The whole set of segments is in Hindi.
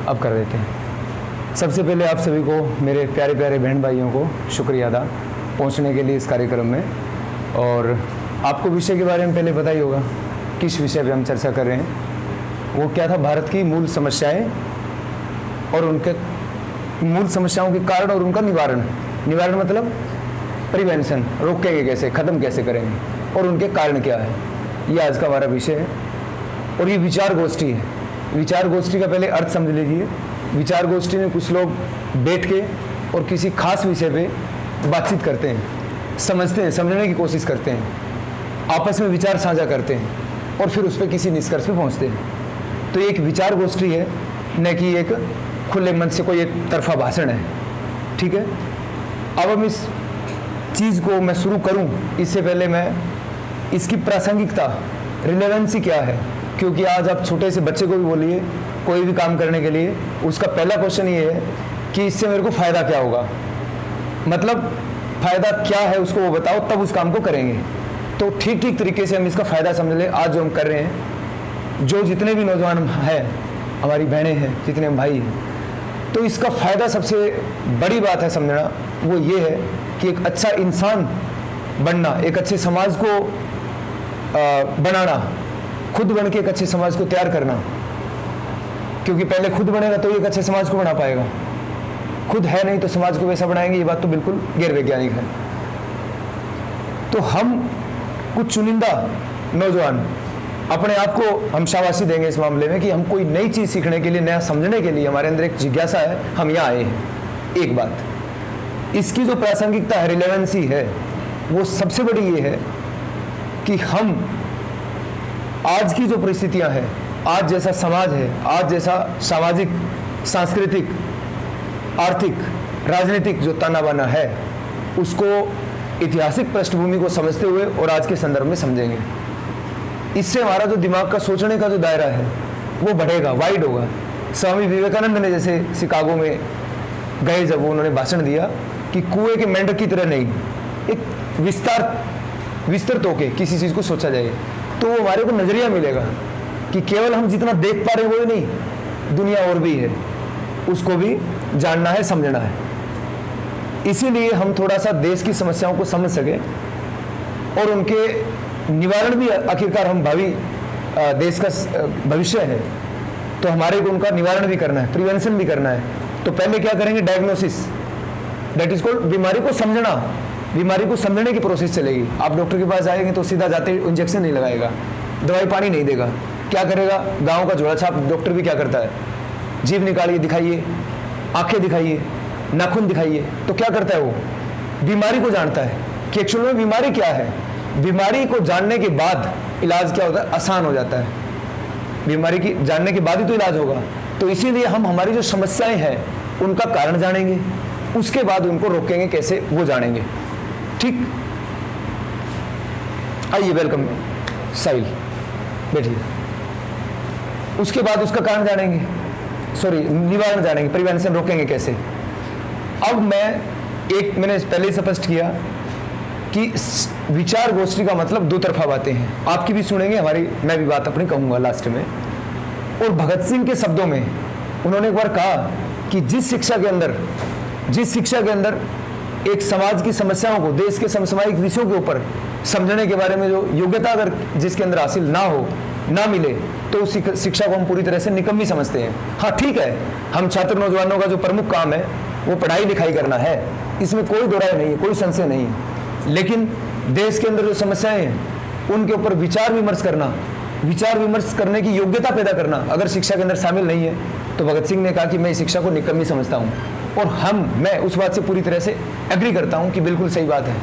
अब कर देते हैं। सबसे पहले आप सभी को, मेरे प्यारे प्यारे बहन भाइयों को शुक्रिया अदा पहुंचने के लिए इस कार्यक्रम में। और आपको विषय के बारे में पहले पता ही होगा किस विषय पे हम चर्चा कर रहे हैं। वो क्या था, भारत की मूल समस्याएं और उनके मूल समस्याओं के कारण और उनका निवारण। निवारण मतलब प्रिवेंशन, रोकेंगे कैसे, ख़त्म कैसे करेंगे और उनके कारण क्या है, ये आज का हमारा विषय है। और ये विचार गोष्ठी है। विचार गोष्ठी का पहले अर्थ समझ लीजिए। विचार गोष्ठी में कुछ लोग बैठ के और किसी खास विषय पे बातचीत करते हैं, समझते हैं, समझने की कोशिश करते हैं, आपस में विचार साझा करते हैं और फिर उस पर किसी निष्कर्ष पे पहुंचते हैं। तो एक विचार गोष्ठी है, न कि एक खुले मन से कोई एक तरफा भाषण है। ठीक है, अब हम इस चीज़ को मैं शुरू करूं, इससे पहले मैं इसकी प्रासंगिकता, रिलेवेंसी क्या है, क्योंकि आज आप छोटे से बच्चे को भी बोलिए कोई भी काम करने के लिए, उसका पहला क्वेश्चन ये है कि इससे मेरे को फ़ायदा क्या होगा, मतलब फ़ायदा क्या है उसको वो बताओ, तब उस काम को करेंगे। तो ठीक ठीक तरीके से हम इसका फ़ायदा समझ लें। आज जो हम कर रहे हैं, जो जितने भी नौजवान हैं, हमारी बहनें हैं, जितने हम भाई हैं, तो इसका फ़ायदा सबसे बड़ी बात है समझना, वो ये है कि एक अच्छा इंसान बनना, एक अच्छे समाज को बनाना, खुद बन के एक अच्छे समाज को तैयार करना। क्योंकि पहले खुद बनेगा तो एक अच्छे समाज को बना पाएगा। खुद है नहीं तो समाज को वैसा बनाएंगे, ये बात तो बिल्कुल गैर वैज्ञानिक है। तो हम कुछ चुनिंदा नौजवान अपने आप को हम शाबाशी देंगे इस मामले में कि हम कोई नई चीज़ सीखने के लिए, नया समझने के लिए, हमारे अंदर एक जिज्ञासा है, हम यहाँ आए हैं। एक बात, इसकी जो प्रासंगिकता है, रिलेवेंसी है, वो सबसे बड़ी ये है कि हम आज की जो परिस्थितियाँ हैं, आज जैसा समाज है, आज जैसा सामाजिक, सांस्कृतिक, आर्थिक, राजनीतिक जो ताना बाना है, उसको ऐतिहासिक पृष्ठभूमि को समझते हुए और आज के संदर्भ में समझेंगे। इससे हमारा जो दिमाग का सोचने का जो दायरा है वो बढ़ेगा, वाइड होगा। स्वामी विवेकानंद ने जैसे शिकागो में गए, जब वो उन्होंने भाषण दिया कि कुएं के मेंढक की तरह नहीं, एक विस्तृत होके किसी चीज़ को सोचा जाए, तो वो हमारे को नजरिया मिलेगा कि केवल हम जितना देख पा रहे हैं वो ही नहीं, दुनिया और भी है, उसको भी जानना है, समझना है। इसीलिए हम थोड़ा सा देश की समस्याओं को समझ सके और उनके निवारण भी, आखिरकार हम भावी देश का भविष्य है, तो हमारे को उनका निवारण भी करना है, प्रिवेंशन भी करना है। तो पहले क्या करेंगे, डायग्नोसिस, दैट इज कॉल्ड, बीमारी को समझना, बीमारी को समझने की प्रोसेस चलेगी। आप डॉक्टर के पास आएंगे तो सीधा जाते इंजेक्शन नहीं लगाएगा, दवाई पानी नहीं देगा, क्या करेगा, गाँव का झोला छाप डॉक्टर भी क्या करता है, जीभ निकालिए दिखाइए, आंखें दिखाइए, नाखून दिखाइए, तो क्या करता है वो, बीमारी को जानता है कि एक्चुअल में बीमारी क्या है। बीमारी को जानने के बाद इलाज क्या होता है, आसान हो जाता है। बीमारी की जानने के बाद ही तो इलाज होगा। तो इसीलिए हम हमारी जो समस्याएं हैं उनका कारण जानेंगे, उसके बाद उनको रोकेंगे कैसे वो जानेंगे। ठीक, आइए, वेलकम साहिल, बैठिए। उसके बाद उसका कारण जानेंगे, निवारण जानेंगे, प्रिवेंशन रोकेंगे कैसे। अब मैंने पहले ही स्पष्ट किया कि विचार गोष्ठी का मतलब दो तरफा बातें हैं। आपकी भी सुनेंगे, हमारी, मैं भी बात अपनी कहूंगा लास्ट में। और भगत सिंह के शब्दों में उन्होंने एक बार कहा कि जिस शिक्षा के अंदर एक समाज की समस्याओं को, देश के समसामयिक विषयों के ऊपर समझने के बारे में जो योग्यता अगर जिसके अंदर हासिल ना मिले, तो उस शिक्षा को हम पूरी तरह से निकम्मी समझते हैं। हाँ ठीक है, हम छात्र नौजवानों का जो प्रमुख काम है वो पढ़ाई लिखाई करना है, इसमें कोई दो राय नहीं है, कोई संशय नहीं है। लेकिन देश के अंदर जो समस्याएं हैं उनके ऊपर विचार विमर्श करने की योग्यता पैदा करना अगर शिक्षा के अंदर शामिल नहीं है, तो भगत सिंह ने कहा कि मैं इस शिक्षा को निकम्मी समझता हूँ। और मैं उस बात से पूरी तरह से एग्री करता हूँ कि बिल्कुल सही बात है।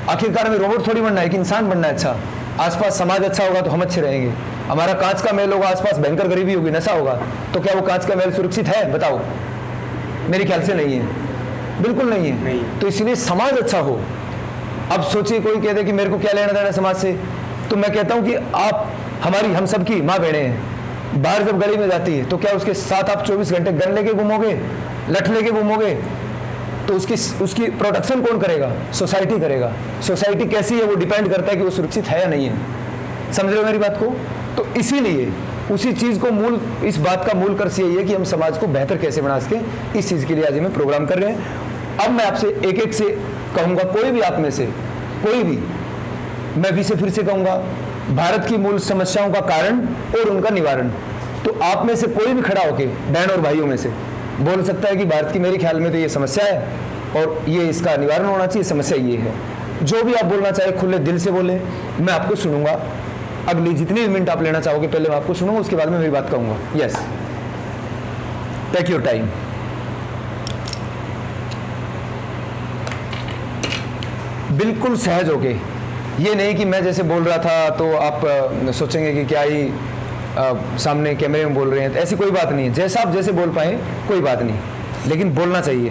आखिरकार हमें रोबोट थोड़ी बनना है, कि इंसान बनना है अच्छा। आसपास समाज अच्छा होगा तो हम अच्छे रहेंगे। हमारा कांच का महल होगा, आसपास भयंकर गरीबी होगी, नशा होगा, तो क्या वो कांच का महल सुरक्षित है, बताओ? मेरे ख्याल से नहीं है, बिल्कुल नहीं है। नहीं। तो इसलिए समाज अच्छा हो। अब सोचिए, कोई कहते कि मेरे को क्या लेना देना समाज से, तो मैं कहता हूँ कि हम सबकी माँ बहनें हैं। बाहर जब गली में जाती है तो क्या उसके साथ आप 24 घंटे गन लेके घूमोगे, लठ लेके घूमोगे? तो उसकी प्रोटेक्शन कौन करेगा? सोसाइटी करेगा। सोसाइटी कैसी है वो डिपेंड करता है कि वो सुरक्षित है या नहीं है। समझ रहे हो मेरी बात को? तो इसीलिए उसी चीज़ को मूल, इस बात का मूल कर्ष यही है कि हम समाज को बेहतर कैसे बना सकें। इस चीज़ के लिए आज हमें प्रोग्राम कर रहे हैं। अब मैं आपसे एक एक से कहूँगा, कोई भी आप में से कोई भी, मैं फिर से कहूँगा, भारत की मूल समस्याओं का कारण और उनका निवारण। तो आप में से कोई भी खड़ा होके, बहन और भाइयों में से, बोल सकता है कि भारत की मेरे ख्याल में तो ये समस्या है और ये इसका निवारण होना चाहिए, समस्या ये है। जो भी आप बोलना चाहे खुले दिल से बोले, मैं आपको सुनूंगा। अगली जितनी भी मिनट आप लेना चाहोगे पहले मैं आपको सुनूंगा, उसके बाद में मेरी बात कहूँगा। Yes, take your time. बिल्कुल सहज होके, ये नहीं कि मैं जैसे बोल रहा था तो आप सोचेंगे कि क्या ही सामने कैमरे में बोल रहे हैं, तो ऐसी कोई बात नहीं है। जैसा आप जैसे बोल पाए कोई बात नहीं, लेकिन बोलना चाहिए।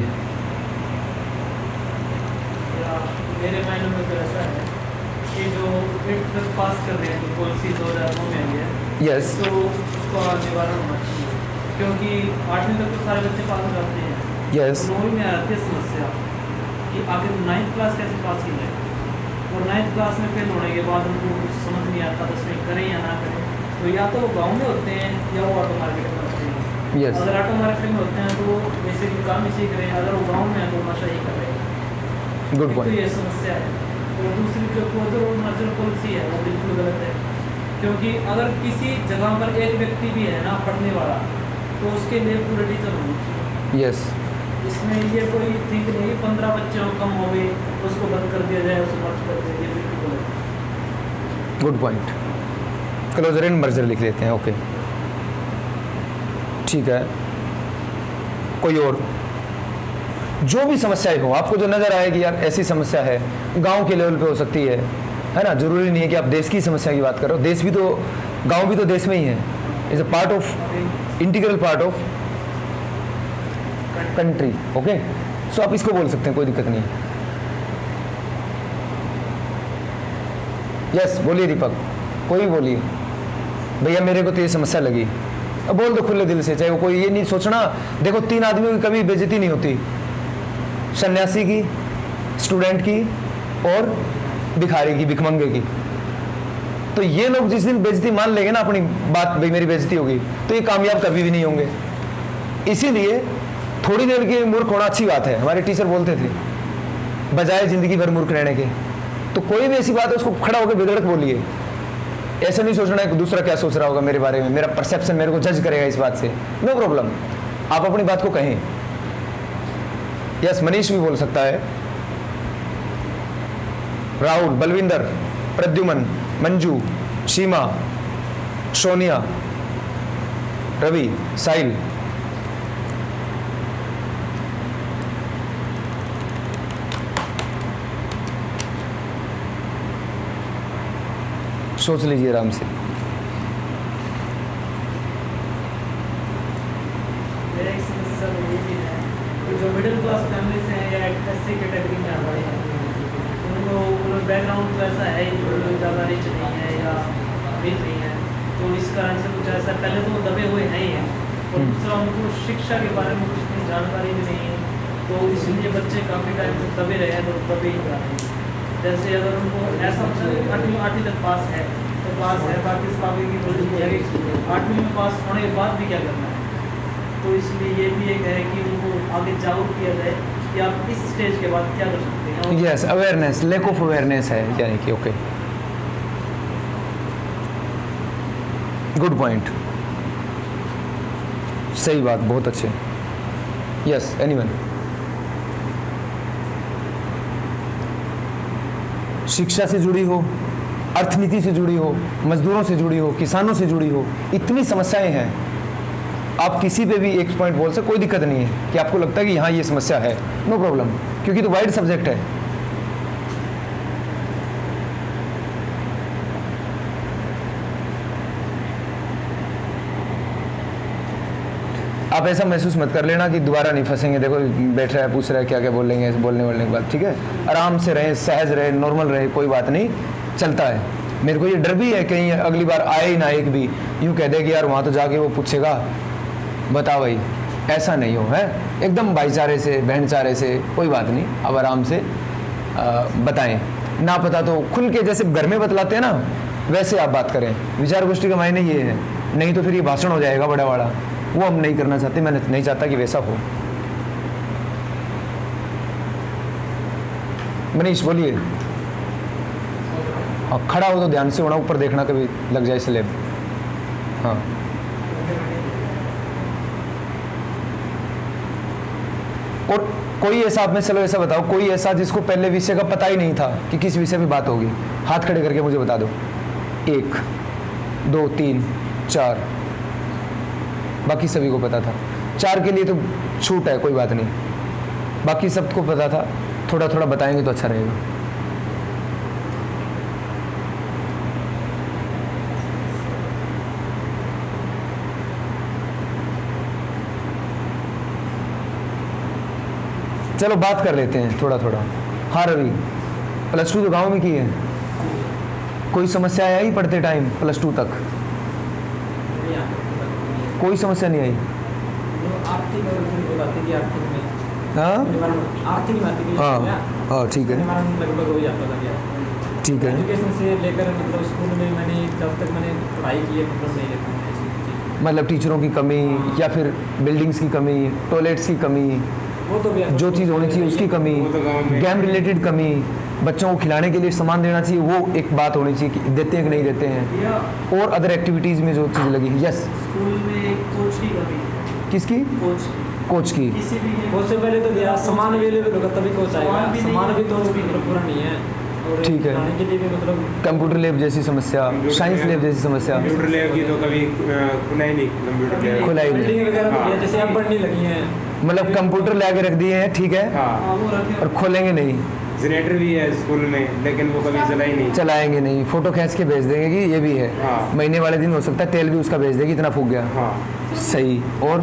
मेरे मायने में तो ऐसा है कि जो पास कर रहे हैं तो पॉलिसीज और में है, यस, तो उसका निवारण होना चाहिए, क्योंकि 8वीं तक तो सारे बच्चे पास हो जाते हैं। यस, 9वीं में आती है समस्या कि आगे 9th क्लास कैसे पास की जाए, और 9th क्लास में फेल होने के बाद उनको कुछ समझ नहीं आता 10वीं करें या ना करें। तो या तो वो गाँव में होते हैं या वो ऑटो मार्केट में होते हैं। यस, अगर ऑटो मार्केट में होते हैं तो वो बेसिकली काम ही सीख रहे हैं, अगर वो गाँव में है तो नशा ही कर रहे हैं। गुड तो पॉइंट। ये समस्या है। और दूसरी जो नेचुरल पॉलिसी है वो बिल्कुल गलत है, क्योंकि अगर किसी जगह पर एक व्यक्ति भी है ना पढ़ने वाला, तो उसके लिए पूरे टीचर होने चाहिए। यस, इसमें ये कोई थिंक नहीं कि 15 बच्चे कम हो गए उसको बंद कर दिया जाए, उसको मर्ज कर दिया जाए, बिल्कुल गलत है। Good point. Closer and merger लिख लेते हैं, ओके, ठीक है। कोई और जो भी समस्याएं हो, आपको जो नजर आए कि यार ऐसी समस्या है, गांव के लेवल पे हो सकती है ना, जरूरी नहीं है कि आप देश की समस्या की बात करो। देश भी तो, गांव भी तो देश में ही है, is a part of, integral part of country, okay. So आप इसको बोल सकते हैं, कोई दिक्कत नहीं है। यस, बोलिए दीपक, कोई भी बोलिए। भैया मेरे को तो ये समस्या लगी, अब बोल दो खुले दिल से, चाहे वो कोई, ये नहीं सोचना। देखो 3 आदमियों की कभी बेइज्जती नहीं होती, सन्यासी की, स्टूडेंट की और भिखारी की, भिखमंगे की। तो ये लोग जिस दिन बेइज्जती मान लेंगे ना अपनी बात, भाई मेरी बेइज्जती होगी, तो ये कामयाब कभी भी नहीं होंगे। इसीलिए थोड़ी देर के मूर्ख होना अच्छी बात है, हमारे टीचर बोलते थे, बजाय जिंदगी भर मूर्ख रहने के। तो कोई भी ऐसी बात है उसको खड़ा होकर बेधड़क बोलिए। ऐसा नहीं सोचना है कि दूसरा क्या सोच रहा होगा मेरे बारे में, मेरा परसेप्शन मेरे को जज करेगा इस बात से, नो प्रॉब्लम। आप अपनी बात को कहें। यस, मनीष भी बोल सकता है, राहुल, बलविंदर, प्रद्युमन, मंजू, सीमा, सोनिया, रवि, साहिल। सोच लीजिए आराम से। मेरा एक समस्या ये भी है कि जो मिडिल क्लास फैमिली से हैं या एससी कैटेगरी में आ रहे हैं, उनको मतलब बैकग्राउंड तो ऐसा है ही, लोग ज़्यादा रिच नहीं है या अमीर नहीं है, तो इस कारण से कुछ ऐसा, पहले तो वो दबे हुए हैं ही हैं, और दूसरा उनको शिक्षा के बारे में कुछ इतनी जानकारी भी नहीं है, तो इसलिए बच्चे काफ़ी टाइम से दबे रहे हैं, तो दबे ही जा रहे हैं। जैसे अगर उनको ऐसा मतलब 8वीं तक पास है तो पास है, बाकी इस काफ़ी की नॉलेज नहीं है, 8वीं में पास होने के बाद भी क्या करना है। तो इसलिए ये भी एक है कि उनको आगे जागरूक किया जाए कि आप इस स्टेज के बाद क्या कर सकते हैं। Yes, awareness, lack of awareness है, यानी कि ओके, गुड पॉइंट, सही बात, बहुत अच्छे। Yes, anyone. शिक्षा से जुड़ी हो, अर्थनीति से जुड़ी हो, मजदूरों से जुड़ी हो, किसानों से जुड़ी हो, इतनी समस्याएं हैं। आप किसी पे भी एक पॉइंट बोल सकते, कोई दिक्कत नहीं है कि आपको लगता है कि यहाँ ये समस्या है, नो प्रॉब्लम, क्योंकि तो वाइड सब्जेक्ट है। आप ऐसा महसूस मत कर लेना कि दोबारा नहीं फंसेंगे। देखो बैठ रहा है, पूछ रहा है क्या क्या बोलेंगे, बोलने के बाद, ठीक है, आराम से रहे, सहज रहे, नॉर्मल रहे, कोई बात नहीं, चलता है। मेरे को ये डर भी है कहीं अगली बार आए ही ना एक भी यूँ कह दे कि यार वहाँ तो जाके वो पूछेगा, बता भाई, ऐसा नहीं हो, है एकदम भाईचारे से, बहनचारे से, कोई बात नहीं, अब आराम से बताएं। ना पता तो खुल के, जैसे घर में बतलाते हैं ना, वैसे आप बात करें। विचार गोष्ठी का मायने ये है नहीं तो फिर ये भाषण हो जाएगा बड़ा वाला, वो हम नहीं करना चाहते। मैं नहीं चाहता कि वैसा हो। मनीष बोलिए। हाँ, खड़ा हो तो ध्यान से होना, ऊपर देखना कभी लग जाए स्लेब। हाँ, और कोई ऐसा आप में, चलो ऐसा बताओ, कोई ऐसा जिसको पहले विषय का पता ही नहीं था कि किस विषय में बात होगी, हाथ खड़े करके मुझे बता दो। 1 2 3 4, बाकी सभी को पता था। 4 के लिए तो छूट है, कोई बात नहीं, बाकी सबको पता था। थोड़ा थोड़ा बताएंगे तो अच्छा रहेगा। चलो बात कर लेते हैं थोड़ा थोड़ा। हाँ रवि, +2 तो गांव में की है, कोई समस्या आई पढ़ते टाइम +2 तक? कोई समस्या नहीं आई? हाँ हाँ, ठीक है ठीक है। एजुकेशन से लेकर मतलब स्कूल में मैंने जब तक मैंने पढ़ाई की है मतलब नहीं रहता, मतलब टीचरों की कमी या फिर बिल्डिंग्स की कमी, टॉयलेट्स की कमी, वो तो भी जो चीज़ होनी चाहिए उसकी कमी, गेम रिलेटेड कमी, बच्चों को खिलाने के लिए सामान देना चाहिए, वो एक बात होनी चाहिए कि देते हैं कि नहीं देते हैं, और अदर एक्टिविटीज़ में जो चीज़ लगी। यस, स्कूल में कोच की कमी है। किसकी? कोच की। किसी भी game उससे पहले तो दिया सामान अवेलेबल होगा तभी कोच आएगा, सामान भी नहीं सामान है, भी तो कोच भी नहीं। पूरा नहीं है। और ठीक है। पढ़ाने के लिए भी मतलब कंप्यूटर लैब जैसी समस्या, साइंस लैब जैसी समस्या, कंप्यूटर लैब की तो कभी खुला ही नहीं कंप्यूटर लैब। खुला ही बिल्डिंग नहीं, वगैरह तो हाँ। दिया, जैसे अब बढ़ने लगी हैं। मतलब कंप्यूटर ला के रख दिए हैं, ठीक है, हाँ, हाँ, वो रखे और खोलेंगे नहीं, जनरेटर भी है स्कूल में लेकिन वो कभी चला ही नहीं। चलाएंगे नहीं, फोटो खींच के भेज देंगे कि ये भी है। हाँ। महीने वाले दिन हो सकता है तेल भी उसका भेज देगी, इतना फूक गया। हाँ, सही। और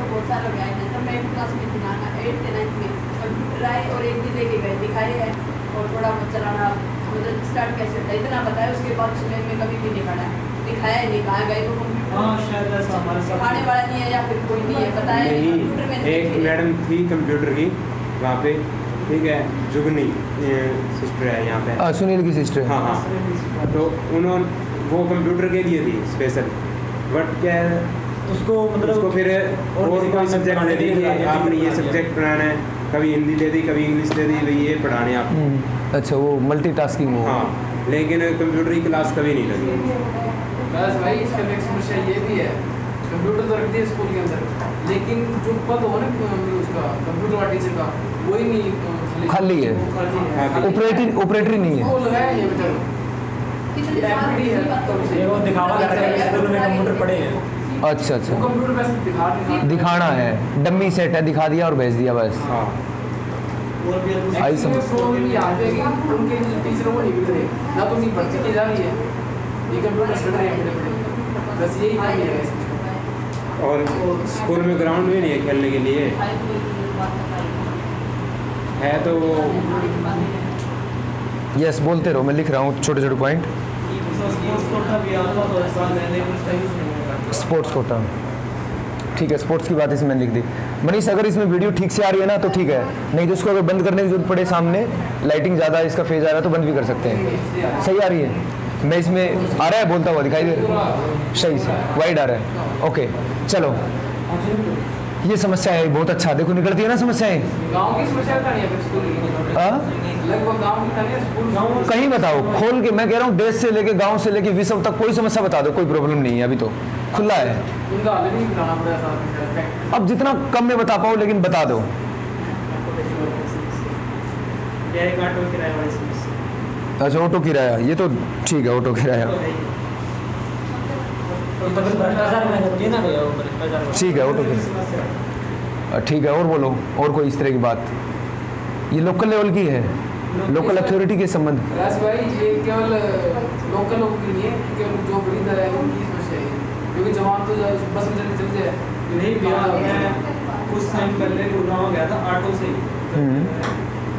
बहुत सारा गया है, तो मैं क्लास में थी ना 8th 9th में कंप्यूटर आए और एक दिन लेके गए, दिखाए है और थोड़ा बहुत चलाना मतलब स्टार्ट कैसे होता है इतना बताया। उसके बाद सुबह में कभी भी नहीं पढ़ा, दिखाया ही नहीं, कहाँ गए वो कंप्यूटर हाँ, शायद ऐसा हमारे साथ सिखाने वाला नहीं है या फिर कोई नहीं है, बताया नहीं कंप्यूटर में नहीं, एक मैडम थी कंप्यूटर की वहाँ पे, ठीक है, जुगनी सिस्टर है यहाँ पे। सुनील की सिस्टर। हाँ हाँ, तो उन्होंने वो कंप्यूटर के लिए थी स्पेशल, बट क्या है उसको मतलब उसको फिर और किसी कोई काम सब्जेक्ट पढ़ाने दे दी के लिए कि आपने ये सब्जेक्ट पढ़ाना है, कभी हिंदी दे दी, कभी इंग्लिश दे दी, भाई ये पढ़ाने आप। अच्छा, वो मल्टीटास्किंग हो। हाँ, लेकिन कंप्यूटर की क्लास कभी नहीं लगी। बस भाई इसका एक समस्या ये भी है, कंप्यूटर तो रख दिया स्कूल के अंदर, लेकिन जो पद हो ना उसका कंप्यूटर वाला टीचर का, वही नहीं खाली है, हाँ, ऑपरेटर नहीं है। वो लगाया नहीं अभी तक। कितने साल एमडी है की बात ये वो दिखावा कर रहे हैं स्कूल में कंप्यूटर पड़े हैं। अच्छा वो अच्छा, कंप्यूटर बस दिखा दिखाना है, डम्मी सेट है, दिखा दिया और भेज दिया बस। हाँ, और भी अगर आई समझ। प्रॉब्लम ये आ जाएगी कि उनके जो टीचर वो नहीं मिल रहे, ना तो उनकी भर्ती की जा रही है, ये कंप्यूटर चल रहे हैं बड़े बड़े, बस यही कमी है इसमें। और स्कूल में ग्राउंड भी नहीं है खेलने के लिए, है तो वो यस, बोलते रहो, मैं लिख रहा हूँ छोटे छोटे पॉइंट। स्पोर्ट्स कोटा भी आता तो ऐसा रहने में उसका यूज़ नहीं होगा। स्पोर्ट्स कोटा, ठीक है, स्पोर्ट्स की बात इसमें लिख दी। मनीष, अगर इसमें वीडियो ठीक से आ रही है ना तो ठीक है, नहीं तो इसको अगर बंद करने की जरूरत पड़े, सामने लाइटिंग ज़्यादा इसका फेज आ रहा है तो बंद भी कर सकते हैं। सही आ रही है? मैं इसमें आ रहा है, बोलता हुआ दिखाई दे रहा है, सही से वाइड आ रहा है। ओके, चलो, ये समस्या है, बहुत अच्छा, देखो निकलती है ना समस्याएं। गाँव की समस्या का नहीं है स्कूल की, लगभग गाँव की नहीं है स्कूल गाँव कहीं बताओ खोल के, मैं कह रहा हूँ देश से लेके गांव से लेके विश्व तक कोई समस्या बता दो, कोई प्रॉब्लम नहीं है, अभी तो खुला है। उनका अलग ही बनाना पड़ेगा साथ में। अब जितना कम में बता पाओ लेकिन बता दो। डायरेक्ट ऑटो किराए वाली समस्या अच्छा, ऑटो किराया, ये तो ठीक है, ऑटो किराया तो है ही। तो फिर भ्रष्टाचार में होती है ना भैया, वो भ्रष्टाचार। ठीक है, ऑटो किराया समस्या ठीक है। और बोलो, और कोई इस तरह की बात? ये लोकल लेवल की है, लोकल अथॉरिटी के संबंध। राज भाई ये केवल लोकल लोगों के लिए, केवल जो बड़ी दर है उनकी समस्या है, क्योंकि जवान तो बस में चलते चलते हैं। नहीं भैया, मैं कुछ टाइम पहले गुड़गांव गया था ऑटो से ही,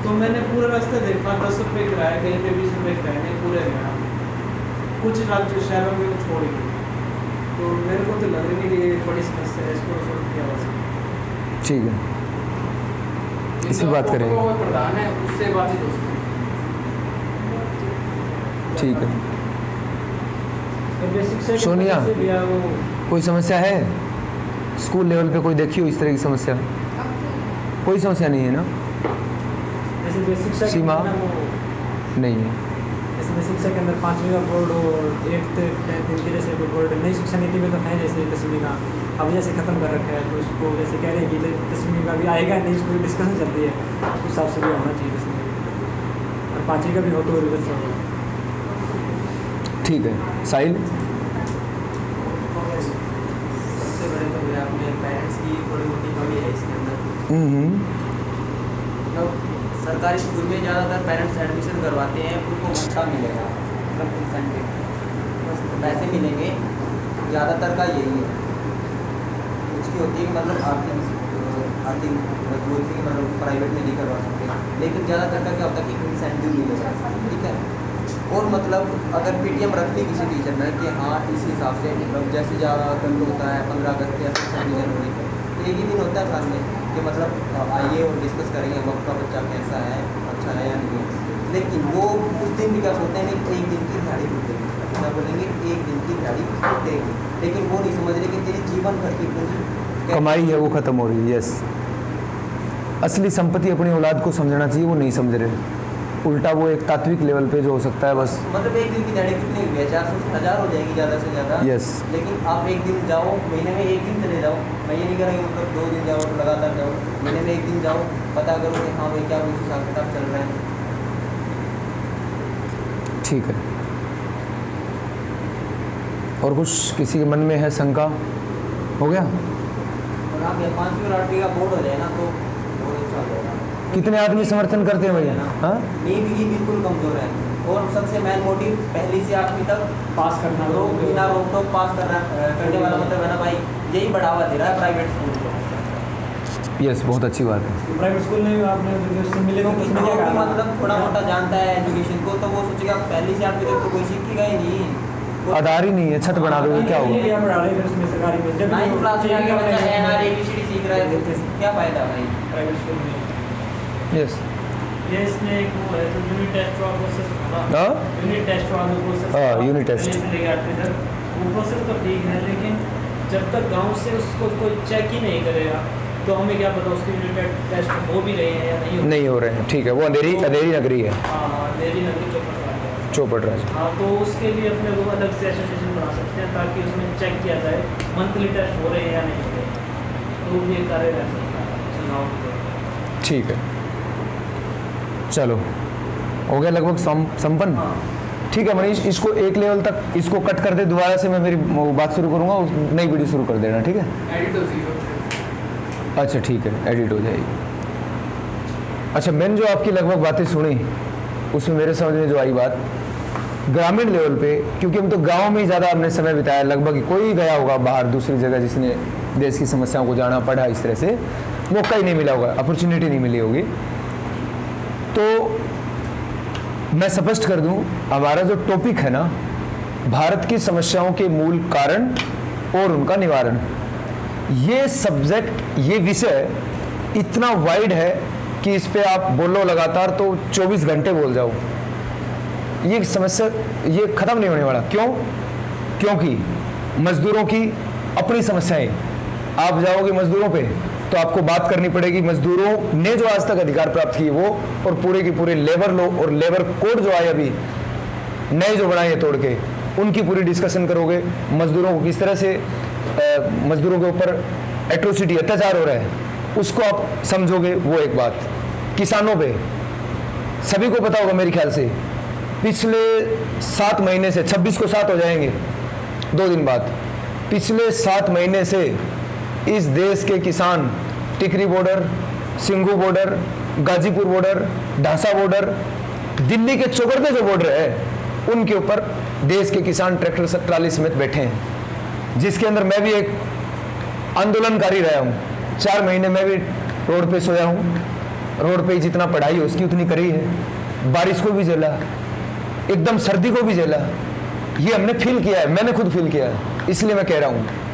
तो मैंने पूरा रास्ता देखा, 10 रुपये किराया, कहीं पे 20 रुपये किराया, नहीं पूरे गया, कुछ राज्य शहरों में छोड़ गए। तो मेरे को तो लग रही है कि ये बड़ी समस्या है, इसको सॉल्व किया जा सकता। ठीक है, इस पर बात करेंगे। वो प्रधान है, उससे बातचीत हो सकती है। ठीक है, बेसिक से सोनिया। से भी है वो कोई समस्या है स्कूल लेवल पे, कोई देखी हो इस तरह की समस्या? कोई समस्या नहीं है ना? जैसे बेसिक शिक्षा सीमा? के अंदर वो नहीं है। जैसे बेसिक शिक्षा के अंदर 5वीं का बोर्ड और 8th 10th इनके जैसे कोई बोर्ड नई शिक्षा नीति में तो है, जैसे 10वीं का अब जैसे ख़त्म कर रखा है, तो उसको जैसे कह रहे हैं कि 10वीं का भी आएगा नहीं, उसमें डिस्कशन चल रही है, उस हिसाब से भी होना चाहिए 10वीं का, और 5वीं का भी हो तो रिजल्ट होगा। ठीक है। साहिल? सबसे बड़े तो भैया अपने पेरेंट्स की थोड़ी मोटी कमी है इसके अंदर। मतलब सरकारी स्कूल में ज़्यादातर पेरेंट्स एडमिशन करवाते हैं, उनको भत्ता मिलेगा, मतलब इंसेंटिव पैसे मिलेंगे, ज़्यादातर का यही है। उसकी होती है मतलब आर्थिक मजबूरी की, मतलब प्राइवेट में नहीं करवा सकते, लेकिन ज़्यादातर का क्या होता है कि इंसेंटिव मिलेगा, ठीक है। और मतलब अगर पीटीएम रखती किसी टीचर ने कि हाँ इस हिसाब से, मतलब जैसे ज़्यादा दंड होता है 15 अगस्त या 26 जनवरी को, एक ही दिन होता है साल में कि मतलब आइए और डिस्कस करेंगे हम आपका बच्चा कैसा है, अच्छा है या नहीं है। लेकिन वो उस दिन भी क्या सोचते हैं कि एक दिन की दिहाड़ी टूटेगी, क्या बोलेंगे, एक दिन की दिहाड़ी टूटेगी, लेकिन वो नहीं समझ रहे कि तेरी जीवन भर की पूंजी कमाई है वो ख़त्म हो रही है। यस, असली संपत्ति अपनी औलाद को समझना चाहिए, वो नहीं समझ रहे। उल्टा वो एक तात्विक लेवल पे जो हो सकता है बस। मतलब एक दिन की दिहाड़ी कितनी हुई है, 400 से 1000 हो जाएगी ज़्यादा से ज़्यादा। यस। लेकिन आप एक दिन जाओ, महीने में एक दिन चले जाओ, मैं ये नहीं कह रहा कि मतलब 2 दिन जाओ लगातार जाओ, महीने में एक दिन जाओ, पता करो कि हाँ भाई क्या कुछ हिसाब किताब चल रहा है। ठीक है। और कुछ किसी के मन में है शंका? हो गया? और आप ये 5वीं और 8वीं का बोर्ड हो जाए ना तो बहुत अच्छा हो जाएगा। कितने आदमी समर्थन करते हैं भैया? हाँ, नींद की बिल्कुल कमजोर है, और सबसे मेन मोटिव पहली से 8वीं तक पास करना रोक बिना रोक टोक पास करने वाला मतलब है ना भाई, यही बढ़ावा दे रहा है प्राइवेट स्कूल को। यस, बहुत अच्छी बात है। प्राइवेट स्कूल में आपने जो मिले तो क्योंकि उसमें क्या जो भी कहा? मतलब थोड़ा मोटा जानता है एजुकेशन को, तो वो सोचेगा पहली से 8वीं तक तो कोई सीखेगा ही नहीं। आधार ही नहीं है, छत बना दोगे क्या होगा? क्या पढ़ा रहे हैं उसमें सरकारी में? जब 9th क्लास में आके बच्चा NR ABCD सीख रहा है, तो क्या फायदा भाई। प्राइवेट स्कूल में यस। ये इसमें एक वो है जो यूनिट टेस्ट वाला प्रोसेस होगा, हाँ? यूनिट टेस्ट वाला प्रोसेस, हाँ, यूनिट टेस्ट। लेके आते हैं वो प्रोसेस तो ठीक है, लेकिन जब तक गांव से उसको कोई चेक ही नहीं करेगा तो हमें क्या पता उसके यूनिट टेस्ट हो भी रहे हैं या नहीं हो रहे। नहीं हो रहे हैं, ठीक है। वो अंधेरी नगरी है, हाँ, देरी नगरी चौपट वाला है। चौपट राज। हाँ, तो उसके लिए अपने वो अलग से एसोसिएशन बना सकते हैं ताकि उसमें चेक किया जाए मंथली टेस्ट हो रहे हैं या नहीं हो रहे, तो ये कार्य रह सकता है चुनाव के। ठीक है, चलो हो गया लगभग संपन्न। हाँ, ठीक है मनीष, इसको एक लेवल तक इसको कट कर दे, दोबारा से मैं मेरी बात शुरू करूँगा, नई वीडियो शुरू कर देना, ठीक है? एडिट हो जीरो। अच्छा ठीक है, एडिट हो जाएगी। अच्छा, मैंने जो आपकी लगभग बातें सुनी उसमें मेरे समझ में जो आई बात, ग्रामीण लेवल पे, क्योंकि हम तो गांव में ही ज़्यादा हमने समय बिताया, लगभग कोई गया होगा बाहर दूसरी जगह जिसने देश की समस्याओं को जाना पढ़ा इस तरह से, मौका ही नहीं मिला होगा, अपॉर्चुनिटी नहीं मिली होगी। तो मैं स्पष्ट कर दूं, हमारा जो टॉपिक है ना, भारत की समस्याओं के मूल कारण और उनका निवारण, ये सब्जेक्ट, ये विषय इतना वाइड है कि इस पे आप बोलो लगातार तो 24 घंटे बोल जाओ, ये समस्या ये ख़त्म नहीं होने वाला। क्यों? क्योंकि मजदूरों की अपनी समस्याएं, आप जाओगे मजदूरों पे तो आपको बात करनी पड़ेगी मजदूरों ने जो आज तक अधिकार प्राप्त किए वो, और पूरे की पूरे लेबर लॉ और लेबर कोड जो आए अभी नए जो बनाए तोड़ के, उनकी पूरी डिस्कशन करोगे। मजदूरों को किस तरह से मजदूरों के ऊपर एट्रोसिटी, अत्याचार हो रहा है, उसको आप समझोगे, वो एक बात। किसानों पे सभी को पता होगा मेरे ख्याल से, पिछले 7 महीने से, 26 को 7 हो जाएंगे 2 दिन बाद, पिछले 7 महीने से इस देश के किसान Tikri border, Singhu border, Ghazipur border, Dhansa border, Delhi के चौगड़ते जो बॉर्डर है, उनके ऊपर देश के किसान ट्रैक्टर ट्राली समेत बैठे हैं, जिसके अंदर मैं भी एक आंदोलनकारी रहा हूँ। 4 महीने मैं भी रोड पे सोया हूँ, रोड पे जितना पढ़ाई है उसकी उतनी करी है, बारिश को भी झेला, एकदम सर्दी को भी झेला, ये हमने फील किया है, मैंने खुद फील किया है, इसलिए मैं कह रहा हूँ।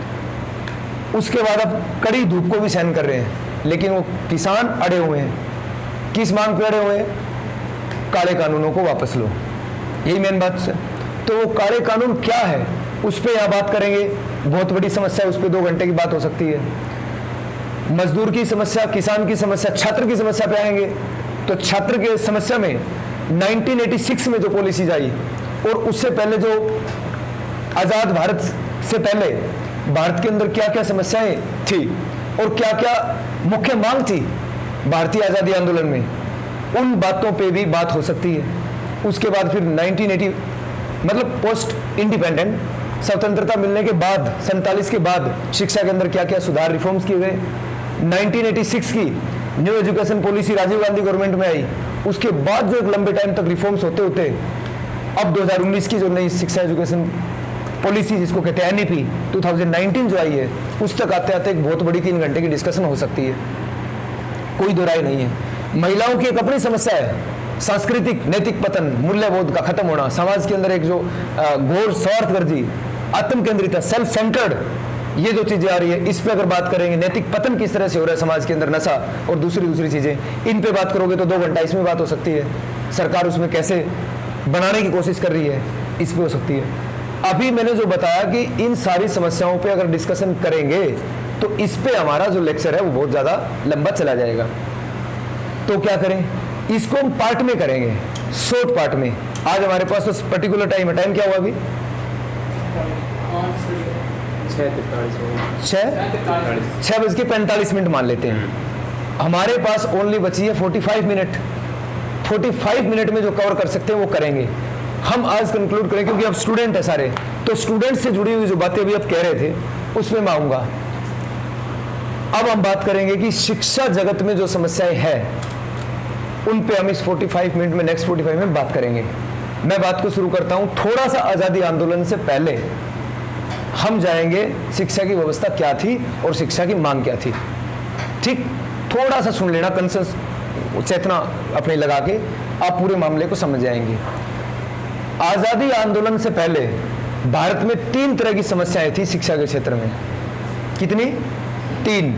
उसके बाद अब कड़ी धूप को भी सहन कर रहे हैं, लेकिन वो किसान अड़े हुए हैं। किस मांग पे अड़े हुए हैं? काले कानूनों को वापस लो, यही मेन बात है। तो वो काले कानून क्या है उस पर यहाँ बात करेंगे, बहुत बड़ी समस्या है, उस पर 2 घंटे की बात हो सकती है। मजदूर की समस्या, किसान की समस्या, छात्र की समस्या पे आएंगे। तो छात्र के समस्या में 1986 में जो पॉलिसीज आई और उससे पहले जो आज़ाद भारत से पहले भारत के अंदर क्या क्या समस्याएं थी और क्या क्या मुख्य मांग थी भारतीय आज़ादी आंदोलन में, उन बातों पे भी बात हो सकती है। उसके बाद फिर 1980 मतलब पोस्ट इंडिपेंडेंट, स्वतंत्रता मिलने के बाद 47 के बाद शिक्षा के अंदर क्या क्या सुधार रिफॉर्म्स किए गए। 1986 की new education policy Rajiv Gandhi government में आई, उसके बाद जो एक लंबे टाइम तक रिफॉर्म्स होते होते अब 2019 की जो नई शिक्षा एजुकेशन पॉलिसी जिसको कहते हैं एनईपी 2019 जो आई है, उस तक आते आते एक बहुत बड़ी 3 घंटे की डिस्कशन हो सकती है, कोई दो राय नहीं है। महिलाओं की एक अपनी समस्या है, सांस्कृतिक नैतिक पतन, मूल्यबोध का खत्म होना, समाज के अंदर एक जो घोर स्वार्थगर्जी, आत्म केंद्रित, सेल्फ सेंटर्ड, ये जो चीजें आ रही है, इस पे अगर बात करेंगे, नैतिक पतन किस तरह से हो रहा है समाज के अंदर, नशा और दूसरी चीजें, इन पे बात करोगे तो 2 घंटा इसमें बात हो सकती है। सरकार उसमें कैसे बनाने की कोशिश कर रही है, इस पे हो सकती है। अभी मैंने जो बताया कि इन सारी समस्याओं पे अगर डिस्कशन करेंगे तो इस पे हमारा जो लेक्चर है वो बहुत ज्यादा लंबा चला जाएगा। तो क्या करें, इसको हम पार्ट में करेंगे, शॉर्ट पार्ट में। आज हमारे पास तो पर्टिकुलर टाइम है, टाइम क्या हुआ अभी? 6:45 मान लेते हैं। हमारे पास ओनली बची है 45 मिनट। 45 मिनट में जो कवर कर सकते हैं वो करेंगे। हम आज कंक्लूड करें क्योंकि अब स्टूडेंट है सारे, तो स्टूडेंट से जुड़ी हुई जो बातें अभी आप कह रहे थे उसमें मैं आऊंगा। अब हम बात करेंगे कि शिक्षा जगत में जो समस्याएं हैं उन पे हम इस 45 मिनट में, नेक्स्ट 45 मिनट बात करेंगे। मैं बात को शुरू करता हूं थोड़ा सा आजादी आंदोलन से पहले हम जाएंगे शिक्षा की व्यवस्था क्या थी और शिक्षा की मांग क्या थी। ठीक, थोड़ा सा सुन लेना, कंसेंस चेतना अपने लगा के आप पूरे मामले को समझ जाएंगे। आजादी आंदोलन से पहले भारत में 3 तरह की समस्याएं थी शिक्षा के क्षेत्र में। कितनी? 3।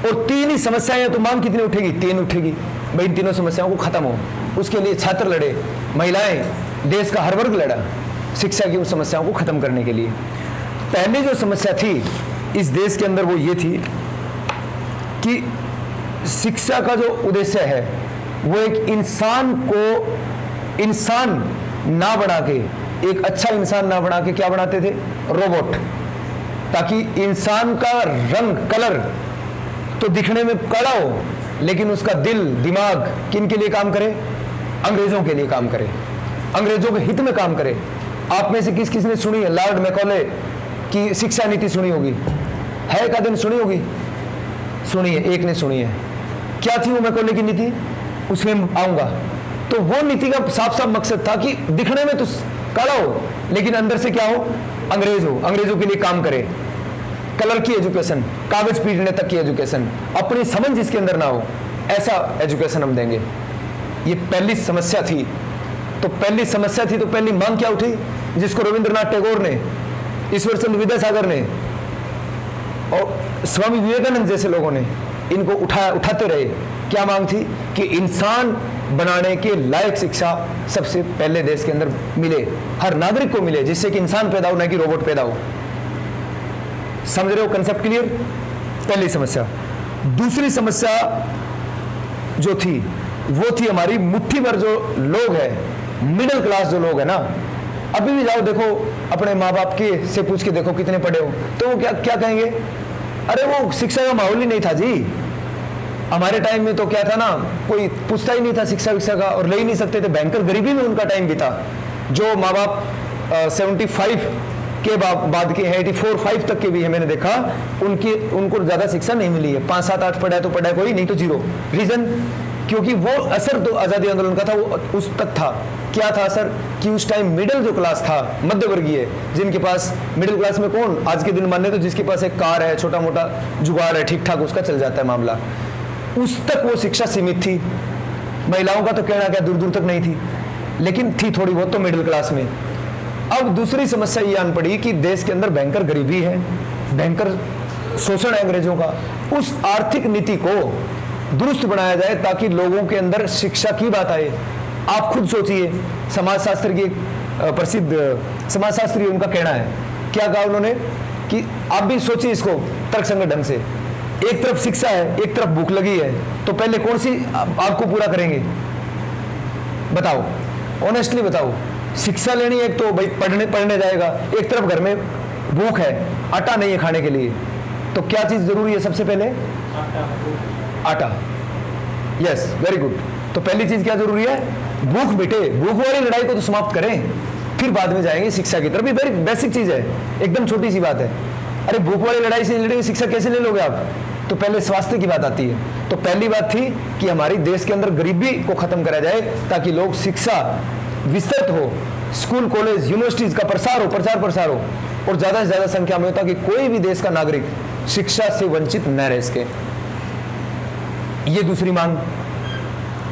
और 3 ही समस्याएं, तो मांग कितनी उठेगी? 3 उठेगी। भाई इन तीनों समस्याओं को खत्म हो, उसके लिए छात्र लड़े, महिलाएं, देश का हर वर्ग लड़ा शिक्षा की उन समस्याओं को खत्म करने के लिए। पहली जो समस्या थी इस देश के अंदर वो ये थी कि शिक्षा का जो उद्देश्य है वो एक इंसान को इंसान ना बना के, एक अच्छा इंसान ना बना के क्या बनाते थे? रोबोट। ताकि इंसान का रंग, कलर तो दिखने में कड़ा हो लेकिन उसका दिल, दिमाग किन के लिए काम करे? अंग्रेजों के लिए काम करे, अंग्रेजों के हित में काम करे। आप में से किस किस ने सुनी है लॉर्ड मैकॉले की शिक्षा नीति? सुनी होगी, है एक आदमी सुनी होगी, सुनी है, एक ने सुनी है। क्या थी वो मैकॉले की नीति? उसमें आऊंगा। तो वो नीति का साफ साफ मकसद था कि दिखने में तो काला हो लेकिन अंदर से क्या हो? अंग्रेज हो, अंग्रेजों के लिए काम करे। कलर की एजुकेशन, कागज पीटने तक की एजुकेशन, अपनी समझ जिसके अंदर ना हो, ऐसा एजुकेशन हम देंगे। ये पहली समस्या थी। तो पहली समस्या थी तो पहली मांग क्या उठी, जिसको रविंद्रनाथ टैगोर ने, ईश्वर चंद्र विद्यासागर ने और स्वामी विवेकानंद जैसे लोगों ने इनको उठाते रहे। क्या मांग थी? कि इंसान बनाने के लायक शिक्षा सबसे पहले देश के अंदर मिले, हर नागरिक को मिले, जिससे कि इंसान पैदा हो, न कि रोबोट पैदा हो। समझ रहे हो कंसेप्ट? क्लियर? पहली समस्या। दूसरी समस्या जो थी वो थी हमारी मुट्ठी भर जो लोग हैं, मिडिल क्लास जो लोग हैं ना, अभी भी जाओ देखो अपने माँ बाप के से पूछ के देखो कितने पढ़े हो, तो वो क्या कहेंगे? अरे वो शिक्षा का माहौल ही नहीं था जी। हमारे टाइम में तो क्या था ना, कोई पूछता ही नहीं था शिक्षा विक्षा का और ले ही नहीं सकते थे। भयंकर गरीबी में उनका टाइम बीता। जो माँ बाप 75 के बाद के हैं, 84-85 तक के भी है, मैंने देखा उनको ज़्यादा शिक्षा नहीं मिली है। 5, 7, 8 पढ़ा तो पढ़ा कोई, नहीं तो 0। रीज़न? क्योंकि वो असर तो आज़ादी आंदोलन का था, वो उस तक था। क्या था असर? कि उस टाइम मिडिल जो क्लास था, मध्यवर्गीय, जिनके पास, मिडिल क्लास में कौन आज के दिन माने तो जिसके पास एक कार है, छोटा मोटा जुगाड़ है, ठीक ठाक उसका चल जाता है मामला, उस तक वो शिक्षा सीमित थी। महिलाओं का तो कहना क्या, दूर दूर तक नहीं थी, लेकिन थी थोड़ी बहुत तो मिडिल क्लास में। अब दूसरी समस्या ये आन पड़ी कि देश के अंदर भयंकर गरीबी है, भयंकर शोषण है अंग्रेजों का। उस आर्थिक नीति को दुरुस्त बनाया जाए ताकि लोगों के अंदर शिक्षा की बात आए। आप खुद सोचिए, समाजशास्त्र की प्रसिद्ध समाजशास्त्री, उनका कहना है क्या कहा उन्होंने कि आप भी सोचिए इसको तर्कसंगत ढंग से, एक तरफ शिक्षा है, एक तरफ भूख लगी है, तो पहले कौन सी आपको पूरा करेंगे? बताओ, ऑनेस्टली बताओ। शिक्षा लेनी है तो भाई पढ़ने जाएगा, एक तरफ घर में भूख है, आटा नहीं है खाने के लिए, तो क्या चीज जरूरी है सबसे पहले? आटा। Yes, very good. तो पहली चीज क्या जरूरी है? भूख मिटे। भूख वाली लड़ाई को तो समाप्त करें, फिर बाद में जाएंगे शिक्षा की तरफ। ये वेरी बेसिक चीज है, एकदम छोटी सी बात है। अरे भूख वाली लड़ाई से लड़ेंगे, शिक्षा कैसे ले लोगे आप? तो पहले स्वास्थ्य की बात आती है। तो पहली बात थी कि हमारी देश के अंदर गरीबी को खत्म करा जाए, ताकि लोग शिक्षा विस्तृत हो, स्कूल कॉलेज यूनिवर्सिटीज का प्रसार हो, प्रसार हो, और ज्यादा से ज्यादा संख्या में हो, ताकि कोई भी देश का नागरिक शिक्षा से वंचित न रह सके। ये दूसरी मांग।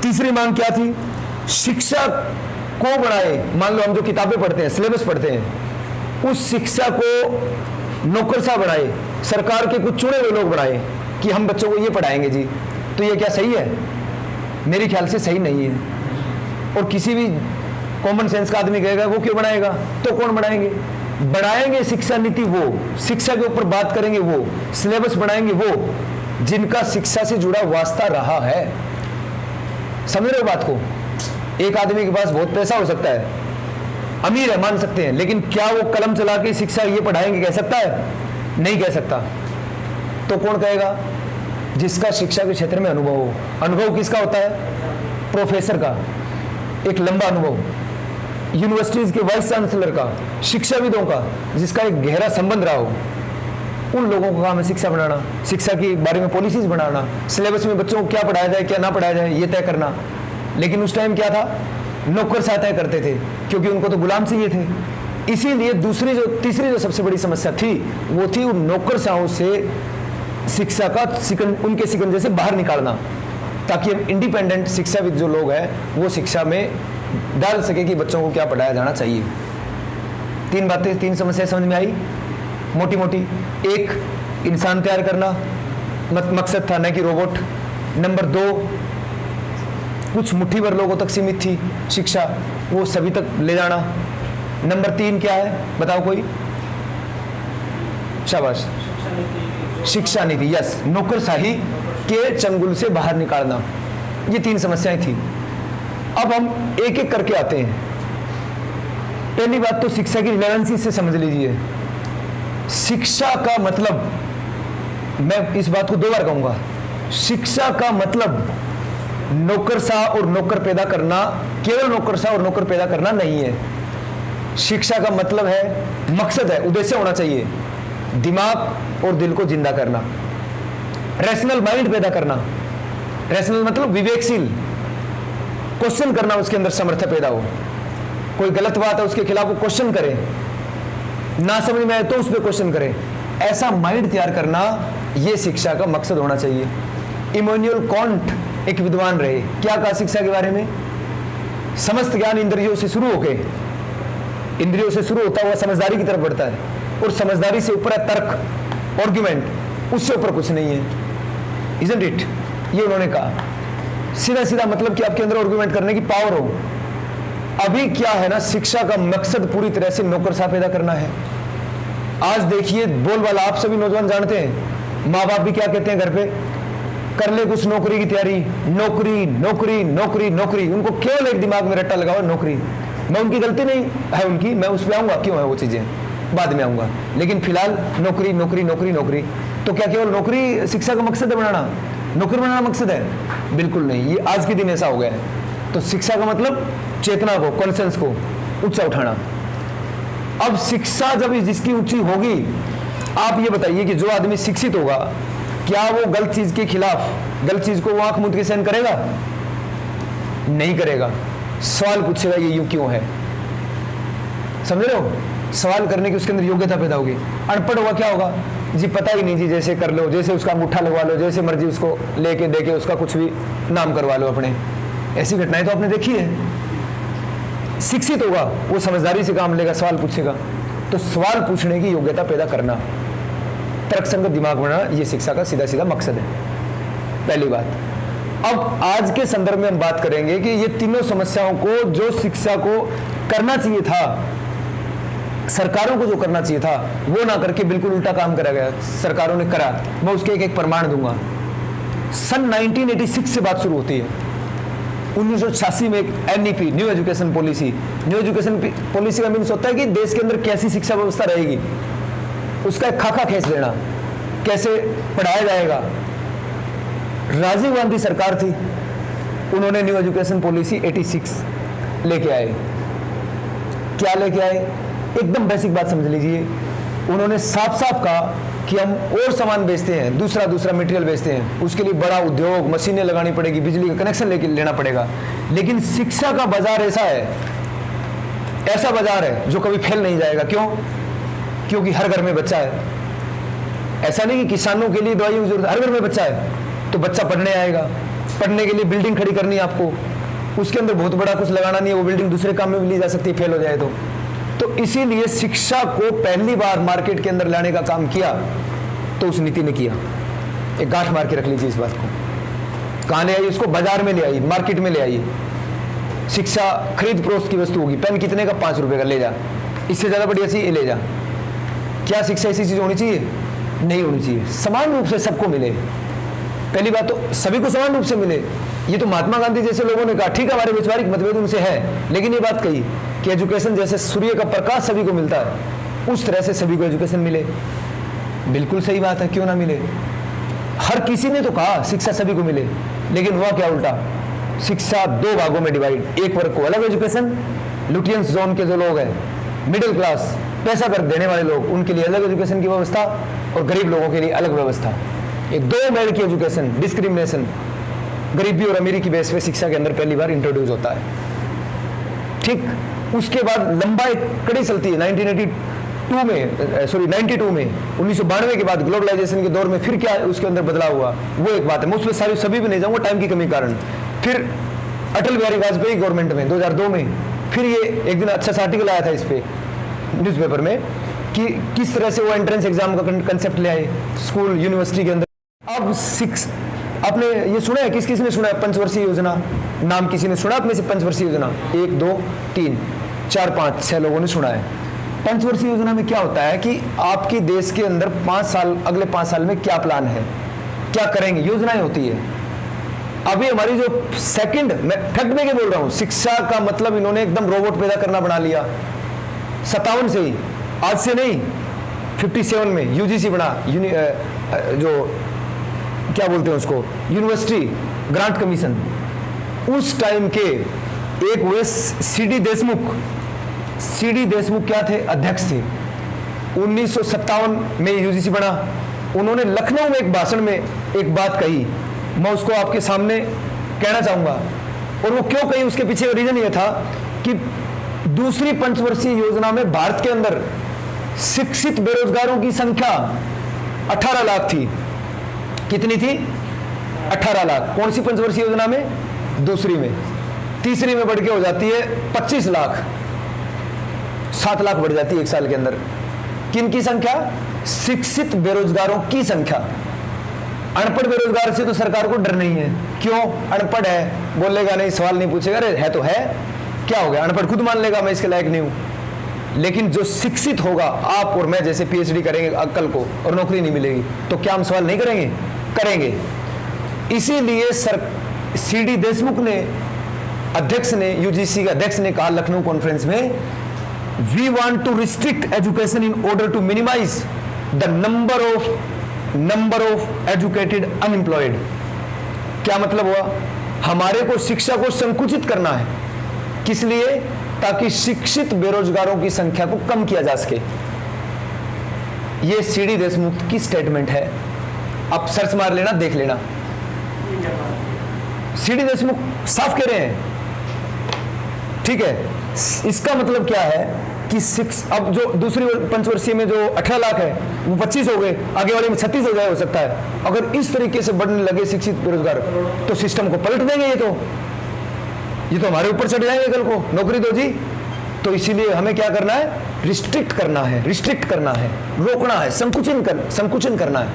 तीसरी मांग क्या थी? शिक्षा को बढ़ाए। मान लो हम जो किताबें पढ़ते हैं, सिलेबस पढ़ते हैं, उस शिक्षा को नौकरशाह बनाए, सरकार के कुछ चुने हुए लोग बनाए कि हम बच्चों को ये पढ़ाएंगे जी। तो ये क्या सही है? मेरे ख्याल से सही नहीं है। और किसी भी कॉमन सेंस का आदमी कहेगा वो क्यों बनाएगा? तो कौन बनाएंगे? बनाएंगे शिक्षा नीति वो, शिक्षा के ऊपर बात करेंगे वो, सिलेबस बनाएंगे वो जिनका शिक्षा से जुड़ा वास्ता रहा है। समझ रहे हो बात को? एक आदमी के पास बहुत पैसा हो सकता है, अमीर है, मान सकते हैं, लेकिन क्या वो कलम चला के शिक्षा ये पढ़ाएंगे कह सकता है? नहीं कह सकता। तो कौन कहेगा? जिसका शिक्षा के क्षेत्र में अनुभव हो। अनुभव किसका होता है? प्रोफेसर का, एक लंबा अनुभव, यूनिवर्सिटीज के वाइस चांसलर का, शिक्षाविदों का, जिसका एक गहरा संबंध रहा हो। उन लोगों का काम है शिक्षा बनाना, शिक्षा के बारे में पॉलिसीज बनाना, सिलेबस में बच्चों को क्या पढ़ाया जाए क्या ना पढ़ाया जाए ये तय करना। लेकिन उस टाइम क्या था? नौकरशाह तय करते थे, क्योंकि उनको तो गुलाम चाहिए थे। इसीलिए तीसरी जो सबसे बड़ी समस्या थी वो थी उन नौकरशाहों से शिक्षा का उनके शिकंजे से बाहर निकालना, ताकि इंडिपेंडेंट शिक्षाविद जो लोग हैं वो शिक्षा में डाल सके कि बच्चों को क्या पढ़ाया जाना चाहिए। तीन बातें, तीन समस्याएं समझ में आई मोटी मोटी। एक, इंसान तैयार करना मकसद था, न कि रोबोट। नंबर 2, कुछ मुट्ठी भर लोगों तक सीमित थी शिक्षा, वो सभी तक ले जाना। नंबर 3 क्या है? बताओ कोई। शाबाश, शिक्षा नीति। यस, नौकरशाही के चंगुल से बाहर निकालना। ये 3 समस्याएं थी। अब हम एक एक करके आते हैं। पहली बात तो शिक्षा की रिलेवेंसी से समझ लीजिए। शिक्षा का मतलब, मैं इस बात को 2 बार कहूंगा, शिक्षा का मतलब नौकरशाह और नौकर पैदा करना, केवल नौकरशाह और नौकर पैदा करना नहीं है। शिक्षा का मतलब है, मकसद है, उद्देश्य होना चाहिए, दिमाग और दिल को जिंदा करना, रैशनल माइंड पैदा करना। रैशनल मतलब विवेकशील, क्वेश्चन करना, उसके अंदर सामर्थ्य पैदा हो। कोई गलत बात है उसके खिलाफ वो क्वेश्चन करे, ना समझ में आए तो उस पर क्वेश्चन करे। ऐसा माइंड तैयार करना, ये शिक्षा का मकसद होना चाहिए। इमैनुअल कांट एक विद्वान रहे, क्या कहा शिक्षा के बारे में? समस्त ज्ञान इंद्रियों से शुरू होके, इंद्रियों से शुरू होता हुआ समझदारी की तरफ बढ़ता है, और समझदारी से ऊपर है तर्क, आर्गुमेंट, उससे ऊपर कुछ नहीं है। Isn't it? ये उन्होंने कहा। सीधा सीधा मतलब कि आपके अंदर आर्गुमेंट करने की पावर हो। अभी क्या है ना, शिक्षा का मकसद पूरी तरह से नौकरशाह पैदा करना है। आज देखिए बोलबाला आप सभी नौजवान जानते हैं, माँ बाप भी क्या कहते हैं घर पे, कर ले कुछ नौकरी की तैयारी, नौकरी नौकरी नौकरी नौकरी। उनको केवल एक दिमाग में रट्टा लगा हुआ, नौकरी। मैं उनकी गलती नहीं है उनकी, मैं उस पर आऊंगा, क्यों है वो चीजें बाद में आऊंगा, लेकिन फिलहाल नौकरी नौकरी नौकरी नौकरी। तो क्या केवल नौकरी शिक्षा का मकसद है बनाना? नौकरी बनाना मकसद है? बिल्कुल नहीं। ये आज के दिन ऐसा हो गया है। तो शिक्षा का मतलब चेतना को, कॉन्सेंस को ऊंचा उठाना। अब शिक्षा जब जिसकी ऊंची होगी, आप ये बताइए कि जो आदमी शिक्षित होगा, क्या वो गलत चीज के खिलाफ, गलत चीज को वो आंख मूंद के सहन करेगा? नहीं करेगा। सवाल पूछेगा ये यूं क्यों है? समझ रहे हो? सवाल करने की उसके अंदर योग्यता पैदा होगी। अनपढ़ होगा क्या होगा? जी पता ही नहीं जी, जैसे कर लो, जैसे उसका अंगूठा लगवा लो, जैसे मर्जी उसको लेके देके उसका कुछ भी नाम करवा लो अपने। ऐसी घटनाएं तो आपने देखी है। शिक्षित होगा वो समझदारी से काम लेगा, सवाल पूछेगा। तो सवाल पूछने की योग्यता पैदा करना, तर्कसंगत दिमाग बनाना, ये शिक्षा का सीधा सीधा मकसद है। पहली बात। अब आज के संदर्भ में हम बात करेंगे कि ये तीनों समस्याओं को, जो शिक्षा को करना चाहिए था, सरकारों को जो करना चाहिए था वो ना करके बिल्कुल उल्टा काम करा गया, सरकारों ने करा। मैं उसके एक प्रमाण दूंगा। सन 1986 से बात शुरू होती है। 1986 में एक NEP, new education policy. New education policy का मीन्स होता है कि देश के अंदर कैसी शिक्षा व्यवस्था रहेगी, उसका एक खाका खींच देना, कैसे पढ़ाया जाएगा। राजीव गांधी सरकार थी, उन्होंने न्यू एजुकेशन पॉलिसी 86 लेके आए। क्या लेके आए? एकदम बेसिक बात समझ लीजिए। उन्होंने साफ साफ कहा कि हम और सामान बेचते हैं, दूसरा मटेरियल बेचते हैं, उसके लिए बड़ा उद्योग, मशीनें लगानी पड़ेगी, बिजली का कनेक्शन लेना पड़ेगा, लेकिन शिक्षा का बाजार ऐसा बाजार है जो कभी फैल नहीं जाएगा। क्यों? क्योंकि हर घर में बच्चा है। ऐसा नहीं कि किसानों के लिए दवाइयों की जरूरत, हर घर में बच्चा है तो बच्चा पढ़ने आएगा। पढ़ने के लिए बिल्डिंग खड़ी करनी है आपको, उसके अंदर बहुत बड़ा कुछ लगाना नहीं है, वो बिल्डिंग दूसरे काम में भी ली जा सकती है, फेल हो जाए तो इसीलिए शिक्षा को पहली बार मार्केट के अंदर लाने का काम किया तो उस नीति ने किया। एक गांठ मार के रख लीजिए इस बात को। कहां ले आई? उसको बाजार में ले आई, मार्केट में ले आई। शिक्षा खरीद फरोख्त की वस्तु होगी। पेन कितने का? 5 रुपए का, ले जा। इससे ज्यादा बढ़िया चाहिए, ले जा। क्या शिक्षा ऐसी चीज होनी चाहिए? नहीं होनी चाहिए। समान रूप से सबको मिले। पहली बात तो सभी को समान रूप से मिले। ये तो महात्मा गांधी जैसे लोगों ने कहा, ठीक है हमारे वैचारिक मतभेद उनसे है, लेकिन ये बात कही कि एजुकेशन जैसे सूर्य का प्रकाश सभी को मिलता है, उस तरह से सभी को एजुकेशन मिले। बिल्कुल सही बात है, क्यों ना मिले। हर किसी ने तो कहा शिक्षा सभी को मिले, लेकिन हुआ क्या? उल्टा। शिक्षा 2 भागों में डिवाइड। एक वर्ग को अलग एजुकेशन, लुटियंस जोन के जो लोग हैं, मिडिल क्लास, पैसा कर देने वाले लोग, उनके लिए अलग एजुकेशन की व्यवस्था, और गरीब लोगों के लिए अलग व्यवस्था। ये 2 मेड की एजुकेशन, डिस्क्रिमिनेशन, गरीबी और अमीरी की बेस पे शिक्षा के अंदर पहली बार इंट्रोड्यूस होता है। ठीक, उसके बाद लंबा एक कड़ी चलती है। 92 में 1992 के बाद ग्लोबलाइजेशन के दौर में फिर क्या उसके अंदर बदलाव हुआ, वो एक बात है। मैं उस पर सभी भी नहीं जाऊंगा टाइम की कमी के कारण। फिर अटल बिहारी वाजपेयी गवर्नमेंट में 2002 में फिर ये एक दिन अच्छा सा आर्टिकल आया था इस पे न्यूज़पेपर में कि किस तरह से वो एंट्रेंस एग्जाम का कंसेप्ट ले आए स्कूल यूनिवर्सिटी के अंदर। अब आपने ये सुना है, किस ने सुना है पंचवर्षीय योजना? नाम किसी ने सुना अपने से पंचवर्षीय योजना? 1 2 3 4 5 6 लोगों ने सुना है। पंचवर्षीय योजना में क्या होता है कि आपके देश के अंदर 5 साल, अगले 5 साल में क्या प्लान है, क्या करेंगे, योजनाएं होती है। अभी हमारी जो सेकंड, मैं फैक्ट में क्या बोल रहा हूं, शिक्षा का मतलब इन्होंने एकदम रोबोट पैदा करना बना लिया। 57 से ही, आज से नहीं, 57 में UGC बना, जो क्या बोलते हैं उसको, यूनिवर्सिटी ग्रांट कमीशन। उस टाइम के एक हुए CD देशमुख क्या थे? अध्यक्ष थे। 1957 में UGC बना। उन्होंने लखनऊ में एक भाषण में एक बात कही, मैं उसको आपके सामने कहना चाहूंगा। और वो क्यों कही, उसके पीछे रीजन ये था कि दूसरी पंचवर्षीय योजना में भारत के अंदर शिक्षित बेरोजगारों की संख्या 18 लाख थी। कितनी थी? 18 लाख। कौन सी पंचवर्षीय योजना में? दूसरी में। तीसरी में बढ़ के हो जाती है 25 लाख, 7 लाख बढ़ जाती है एक साल के अंदर। किन की संख्या? शिक्षित बेरोजगारों की संख्या। अनपढ़ बेरोजगार से तो सरकार को डर नहीं है। क्यों? अनपढ़ है, बोलेगा नहीं, सवाल नहीं पूछेगा, अरे है तो है, क्या हो गया, अनपढ़ खुद मान लेगा मैं इसके लायक नहीं हूं। लेकिन जो शिक्षित होगा, आप और मैं जैसे PhD करेंगे कल को और नौकरी नहीं मिलेगी, तो क्या हम सवाल नहीं करेंगे? करेंगे। इसीलिए CD देशमुख ने, अध्यक्ष ने, UGC के अध्यक्ष ने कहा लखनऊ कॉन्फ्रेंस में, we want to restrict education in order to minimise the number of educated unemployed. क्या मतलब हुआ? हमारे को शिक्षा को संकुचित करना है। किस लिए? ताकि शिक्षित बेरोजगारों की संख्या को कम किया जा सके। यह CD देशमुख की स्टेटमेंट है। आप सर्च मार लेना, देख लेना। CD देशमुख साफ कह रहे हैं। ठीक है, इसका मतलब क्या है कि अब जो दूसरी पंचवर्षीय में जो 18 लाख है वो 25 हो गए, आगे वाले में 36 हो जाए, हो सकता है। अगर इस तरीके से बढ़ने लगे शिक्षित बेरोजगार, तो सिस्टम को पलट देंगे। ये तो हमारे ऊपर चढ़ जाएंगे कल को, नौकरी दो जी। तो इसीलिए हमें क्या करना है? रिस्ट्रिक्ट करना है, रोकना है, संकुचन करना है।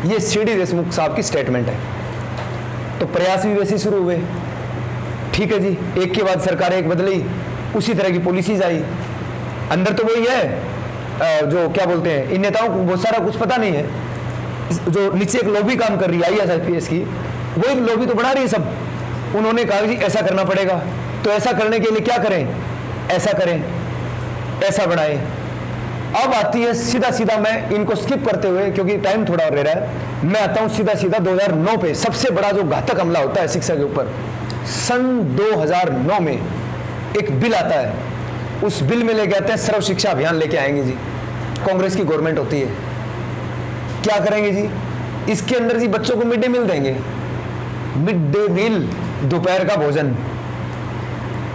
ये CD देशमुख साहब की स्टेटमेंट है। तो प्रयास भी वैसे शुरू हुए। ठीक है जी, एक के बाद सरकार एक बदली, उसी तरह की पॉलिसीज आई। अंदर तो वही है, जो क्या बोलते हैं, इन नेताओं को बहुत सारा कुछ पता नहीं है। जो नीचे एक लॉबी काम कर रही है IAS IPS की, वो एक लॉबी तो बना रही है सब। उन्होंने कहा कि ऐसा करना पड़ेगा, तो ऐसा करने के लिए क्या करें, ऐसा करें, ऐसा बनाए। अब आती है सीधा सीधा, मैं इनको स्किप करते हुए क्योंकि टाइम थोड़ा और रह रहा है, मैं आता हूं सीधा सीधा 2009 पे। सबसे बड़ा जो घातक हमला होता है शिक्षा के ऊपर, सन 2009 में एक बिल आता है। उस बिल में लेके आते हैं सर्व शिक्षा अभियान लेके आएंगे जी। कांग्रेस की गवर्नमेंट होती है, क्या करेंगे जी, इसके अंदर जी बच्चों को मिड डे मील देंगे। मिड डे मील, दोपहर का भोजन।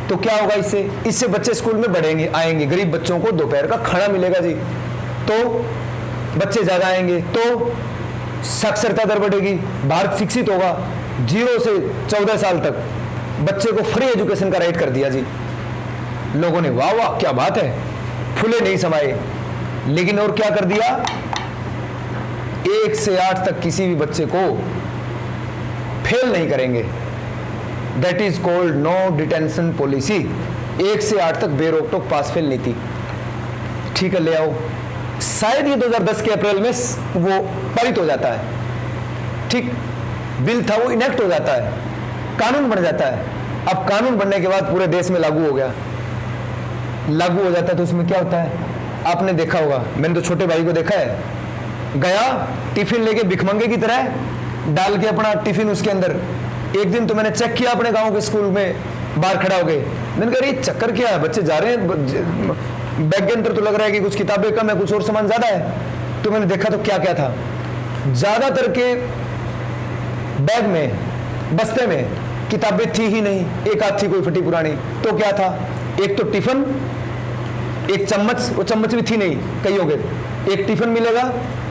तो क्या होगा इससे, इससे बच्चे स्कूल में बढ़ेंगे, आएंगे, गरीब बच्चों को दोपहर का खाना मिलेगा जी, तो बच्चे ज्यादा आएंगे, तो साक्षरता दर बढ़ेगी, भारत शिक्षित होगा। 0 से 14 साल तक बच्चे को फ्री एजुकेशन का राइट कर दिया जी। लोगों ने वाह वाह क्या बात है, फूले नहीं समाये। लेकिन और क्या कर दिया, 1 से 8 तक किसी भी बच्चे को फेल नहीं करेंगे। That is called no detention policy. 1 से 8 तक बेरोक-टोक पास फेल नीति। ठीक है, ले आओ। शायद ये 2010 के अप्रैल में वो पारित हो जाता है। ठीक, बिल था वो इनेक्ट हो जाता है, कानून बन जाता है। अब कानून बनने के बाद पूरे देश में लागू हो गया। लागू हो जाता है तो उसमें क्या होता है, आपने देखा होगा, मैंने तो छोटे भाई को देखा है, गया टिफिन लेके भिखमंगे की तरह डाल के अपना टिफिन उसके अंदर। एक दिन तो मैंने चेक किया अपने गांव के स्कूल में, बाहर खड़ा हो गए, मैंने कहा ये चक्कर क्या है, बच्चे जा रहे हैं, बैग के अंदर तो लग रहा है कि कुछ किताबें कम है, कुछ और सामान ज्यादा है। तो मैंने देखा तो क्या क्या था, ज्यादातर के बैग में, बस्ते में किताबें थी ही नहीं, एक आध थी कोई फटी पुरानी। तो क्या था, एक तो टिफिन, एक चम्मच, वो चम्मच भी थी नहीं कईयों के, एक टिफिन मिलेगा,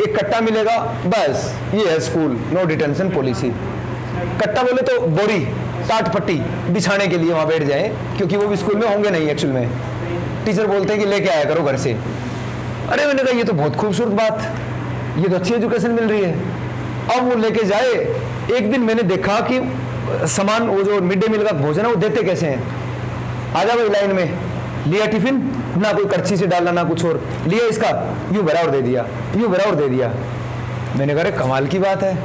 एक कट्टा मिलेगा, बस ये है स्कूल नो डिटेंशन पॉलिसी। कट्टा बोले तो बोरी, टाट पट्टी बिछाने के लिए वहां बैठ जाए, क्योंकि वो भी स्कूल में होंगे नहीं एक्चुअल में। टीचर बोलते हैं कि लेके आया करो घर से। अरे मैंने कहा ये तो बहुत खूबसूरत बात, ये तो अच्छी एजुकेशन मिल रही है। अब वो लेके जाए, एक दिन मैंने देखा कि सामान, वो जो मिड डे मील का भोजन है वो देते कैसे हैं। आजा भाई लाइन में, लिया टिफिन, ना कोई कड़छी से डालना ना कुछ और, लिया इसका, यूं भरा और दे दिया, यूं भरा और दे दिया। मैंने कहा कमाल की बात है,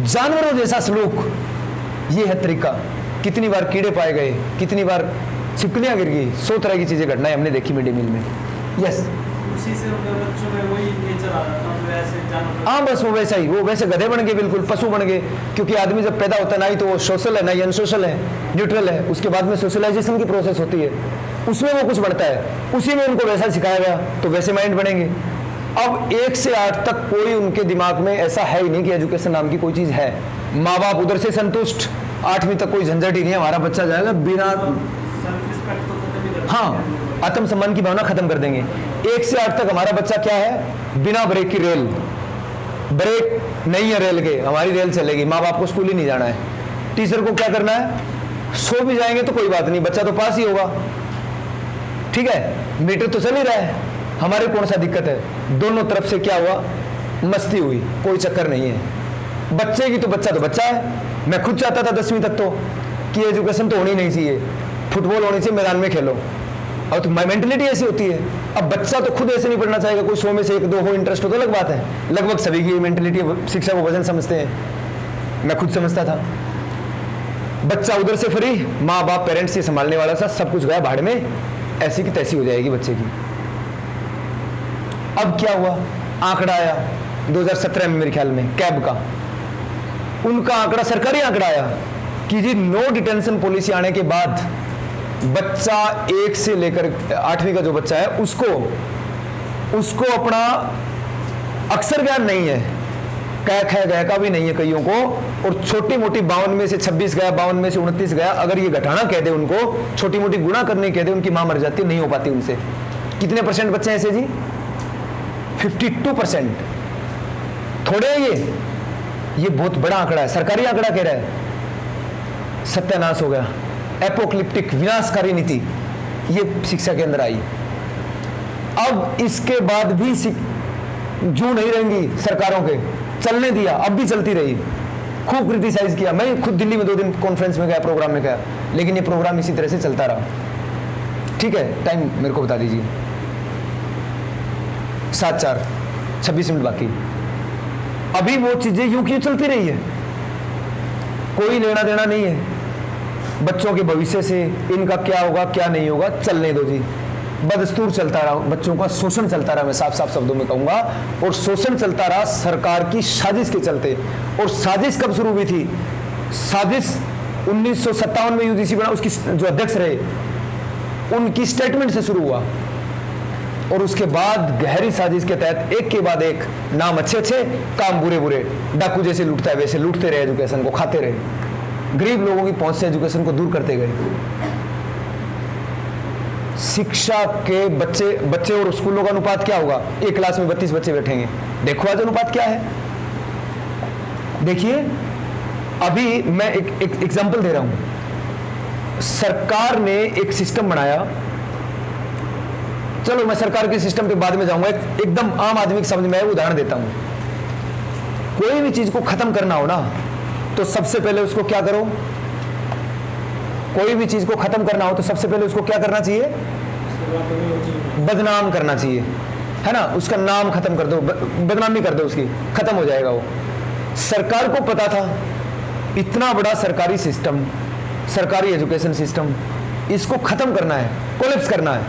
जानवरों जैसा सलूक, ये है तरीका। कितनी बार कीड़े पाए गए, कितनी बार छिपकलियां गिर गई, 100 तरह की चीजें घटनाएं हमने देखी मिड डे मील में। यस, उसी से उनके बच्चों में वही नेचर आ जाता है, वैसे जानवर। हाँ बस वो वैसा ही, वो वैसे गधे बन गए, बिल्कुल पशु बन गए। क्योंकि आदमी जब पैदा होता है, ना ही तो वो सोशल है ना ही अनसोशल है, न्यूट्रल है। उसके बाद में सोशलाइजेशन की प्रोसेस होती है, उसमें वो कुछ बढ़ता है, उसी में उनको वैसा सिखाया गया तो वैसे माइंड बनेंगे। अब 1 से 8 तक कोई उनके दिमाग में ऐसा है ही नहीं कि एजुकेशन नाम की कोई चीज है। माँ बाप उधर से संतुष्ट, 8वीं तक कोई झंझट ही नहीं है, हमारा बच्चा जाएगा बिना, सेल्फ रिस्पेक्ट तो खत्म ही कर हाँ, आत्मसम्मान की भावना खत्म कर देंगे। 1 से 8 तक हमारा बच्चा क्या है, बिना ब्रेक की रेल, ब्रेक नहीं है रेल के, हमारी रेल चलेगी। माँ बाप को स्कूल ही नहीं जाना है, टीचर को क्या करना है, सो भी जाएंगे तो कोई बात नहीं, बच्चा तो पास ही होगा। ठीक है, मीटर तो चल ही रहा है, हमारे कौन सा दिक्कत है। दोनों तरफ से क्या हुआ, मस्ती हुई, कोई चक्कर नहीं है। बच्चे की तो बच्चा है। मैं खुद चाहता था 10वीं तक तो कि एजुकेशन तो होनी नहीं चाहिए, फुटबॉल होनी चाहिए, मैदान में खेलो। और तो मेंटलिटी ऐसी होती है। अब बच्चा तो खुद ऐसे नहीं पढ़ना चाहेगा, कोई 100 में से 1-2 हो इंटरेस्ट हो तो अलग बात है। लगभग सभी की मेंटलिटी शिक्षा को वजन समझते हैं, मैं खुद समझता था। बच्चा उधर से फ्री, माँ बाप पेरेंट्स से संभालने वाला सा, सब कुछ गया भाड़ में, ऐसी की तैसी हो जाएगी बच्चे की। अब क्या हुआ, आंकड़ा आया 2017 में मेरे ख्याल में, कैब का, उनका आंकड़ा, सरकारी आंकड़ा आया कि जी नो डिटेंशन पॉलिसी आने के बाद बच्चा 1 से लेकर 8वीं का जो बच्चा है उसको अपना अक्षर ज्ञान नहीं है, कै ख गया का भी नहीं है कईयों को, और छोटी मोटी 52 में से 26 गया, 52 में से 29 गया। अगर ये घटाना कह दे उनको, छोटी मोटी गुणा करने कह दे, उनकी मां मर जाती, नहीं हो पाती उनसे। कितने % बच्चे हैं ऐसे जी, 52%। थोड़े हैं ये बहुत बड़ा आंकड़ा है, सरकारी आंकड़ा कह रहा है। सत्यानाश हो गया, एपोक्लिप्टिक विनाशकारी नीति ये शिक्षा के अंदर आई। अब इसके बाद भी जू नहीं रहेंगी सरकारों के, चलने दिया, अब भी चलती रही, खूब क्रिटिसाइज किया। मैं खुद दिल्ली में 2 दिन कॉन्फ्रेंस में गया, प्रोग्राम में गया, लेकिन ये प्रोग्राम इसी तरह से चलता रहा। ठीक है, टाइम मेरे को बता दीजिए। 7:04, 26 मिनट बाकी। अभी वो चीजें यूं क्यों चलती रही है, कोई लेना देना नहीं है बच्चों के भविष्य से, इनका क्या होगा क्या नहीं होगा, चलने दो जी। बदस्तूर चलता रहा, बच्चों का शोषण चलता रहा, मैं साफ साफ शब्दों में कहूंगा, और शोषण चलता रहा सरकार की साजिश के चलते। और साजिश कब शुरू हुई थी? साजिश 1957 में यूजीसी बना, उसकी जो अध्यक्ष रहे उनकी स्टेटमेंट से शुरू हुआ, और उसके बाद गहरी साजिश के तहत एक के बाद एक नाम अच्छे अच्छे, काम बुरे बुरे, डाकू जैसे लूटता है वैसे लूटते रहे, एजुकेशन को खाते रहे, गरीब लोगों की पहुंच से एजुकेशन को दूर करते गए। शिक्षा के बच्चे और स्कूलों का अनुपात क्या होगा? एक क्लास में 32 बच्चे बैठेंगे, देखो आज अनुपात क्या है। देखिए अभी मैं एक एग्जांपल दे रहा हूं, सरकार ने एक सिस्टम बनाया, चलो मैं सरकार के सिस्टम पे बाद में जाऊंगा, एकदम आम आदमी की समझ में उदाहरण देता हूं। कोई भी चीज को खत्म करना हो ना, तो सबसे पहले उसको क्या करो, कोई भी चीज को खत्म करना हो तो सबसे पहले उसको क्या करना चाहिए? बदनाम करना चाहिए, है ना, उसका नाम खत्म कर दो, बदनामी कर दो उसकी, खत्म हो जाएगा वो। सरकार को पता था इतना बड़ा सरकारी सिस्टम, सरकारी एजुकेशन सिस्टम, इसको खत्म करना है, कोलैप्स करना है,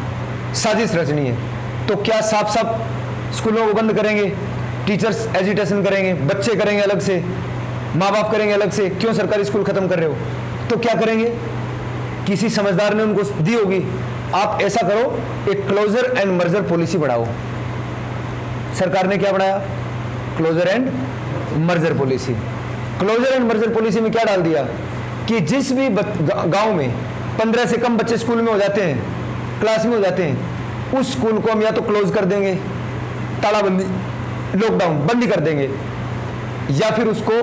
साजिश रचनी है, तो क्या साफ साफ स्कूलों को बंद करेंगे, टीचर्स एजुटेशन करेंगे, बच्चे करेंगे अलग से, माँ बाप करेंगे अलग से, क्यों सरकारी स्कूल खत्म कर रहे हो? तो क्या करेंगे? किसी समझदार ने उनको दी होगी, आप ऐसा करो, एक क्लोजर एंड मर्जर पॉलिसी बढ़ाओ। सरकार ने क्या बढ़ाया? Closer and merger policy. Closer and merger policy में क्या डाल दिया कि जिस भी गांव में 15 से कम बच्चे स्कूल में हो जाते हैं, क्लास में हो जाते हैं, उस स्कूल को हम या तो क्लोज कर देंगे, तालाबंदी, लॉकडाउन, बंदी कर देंगे, या फिर उसको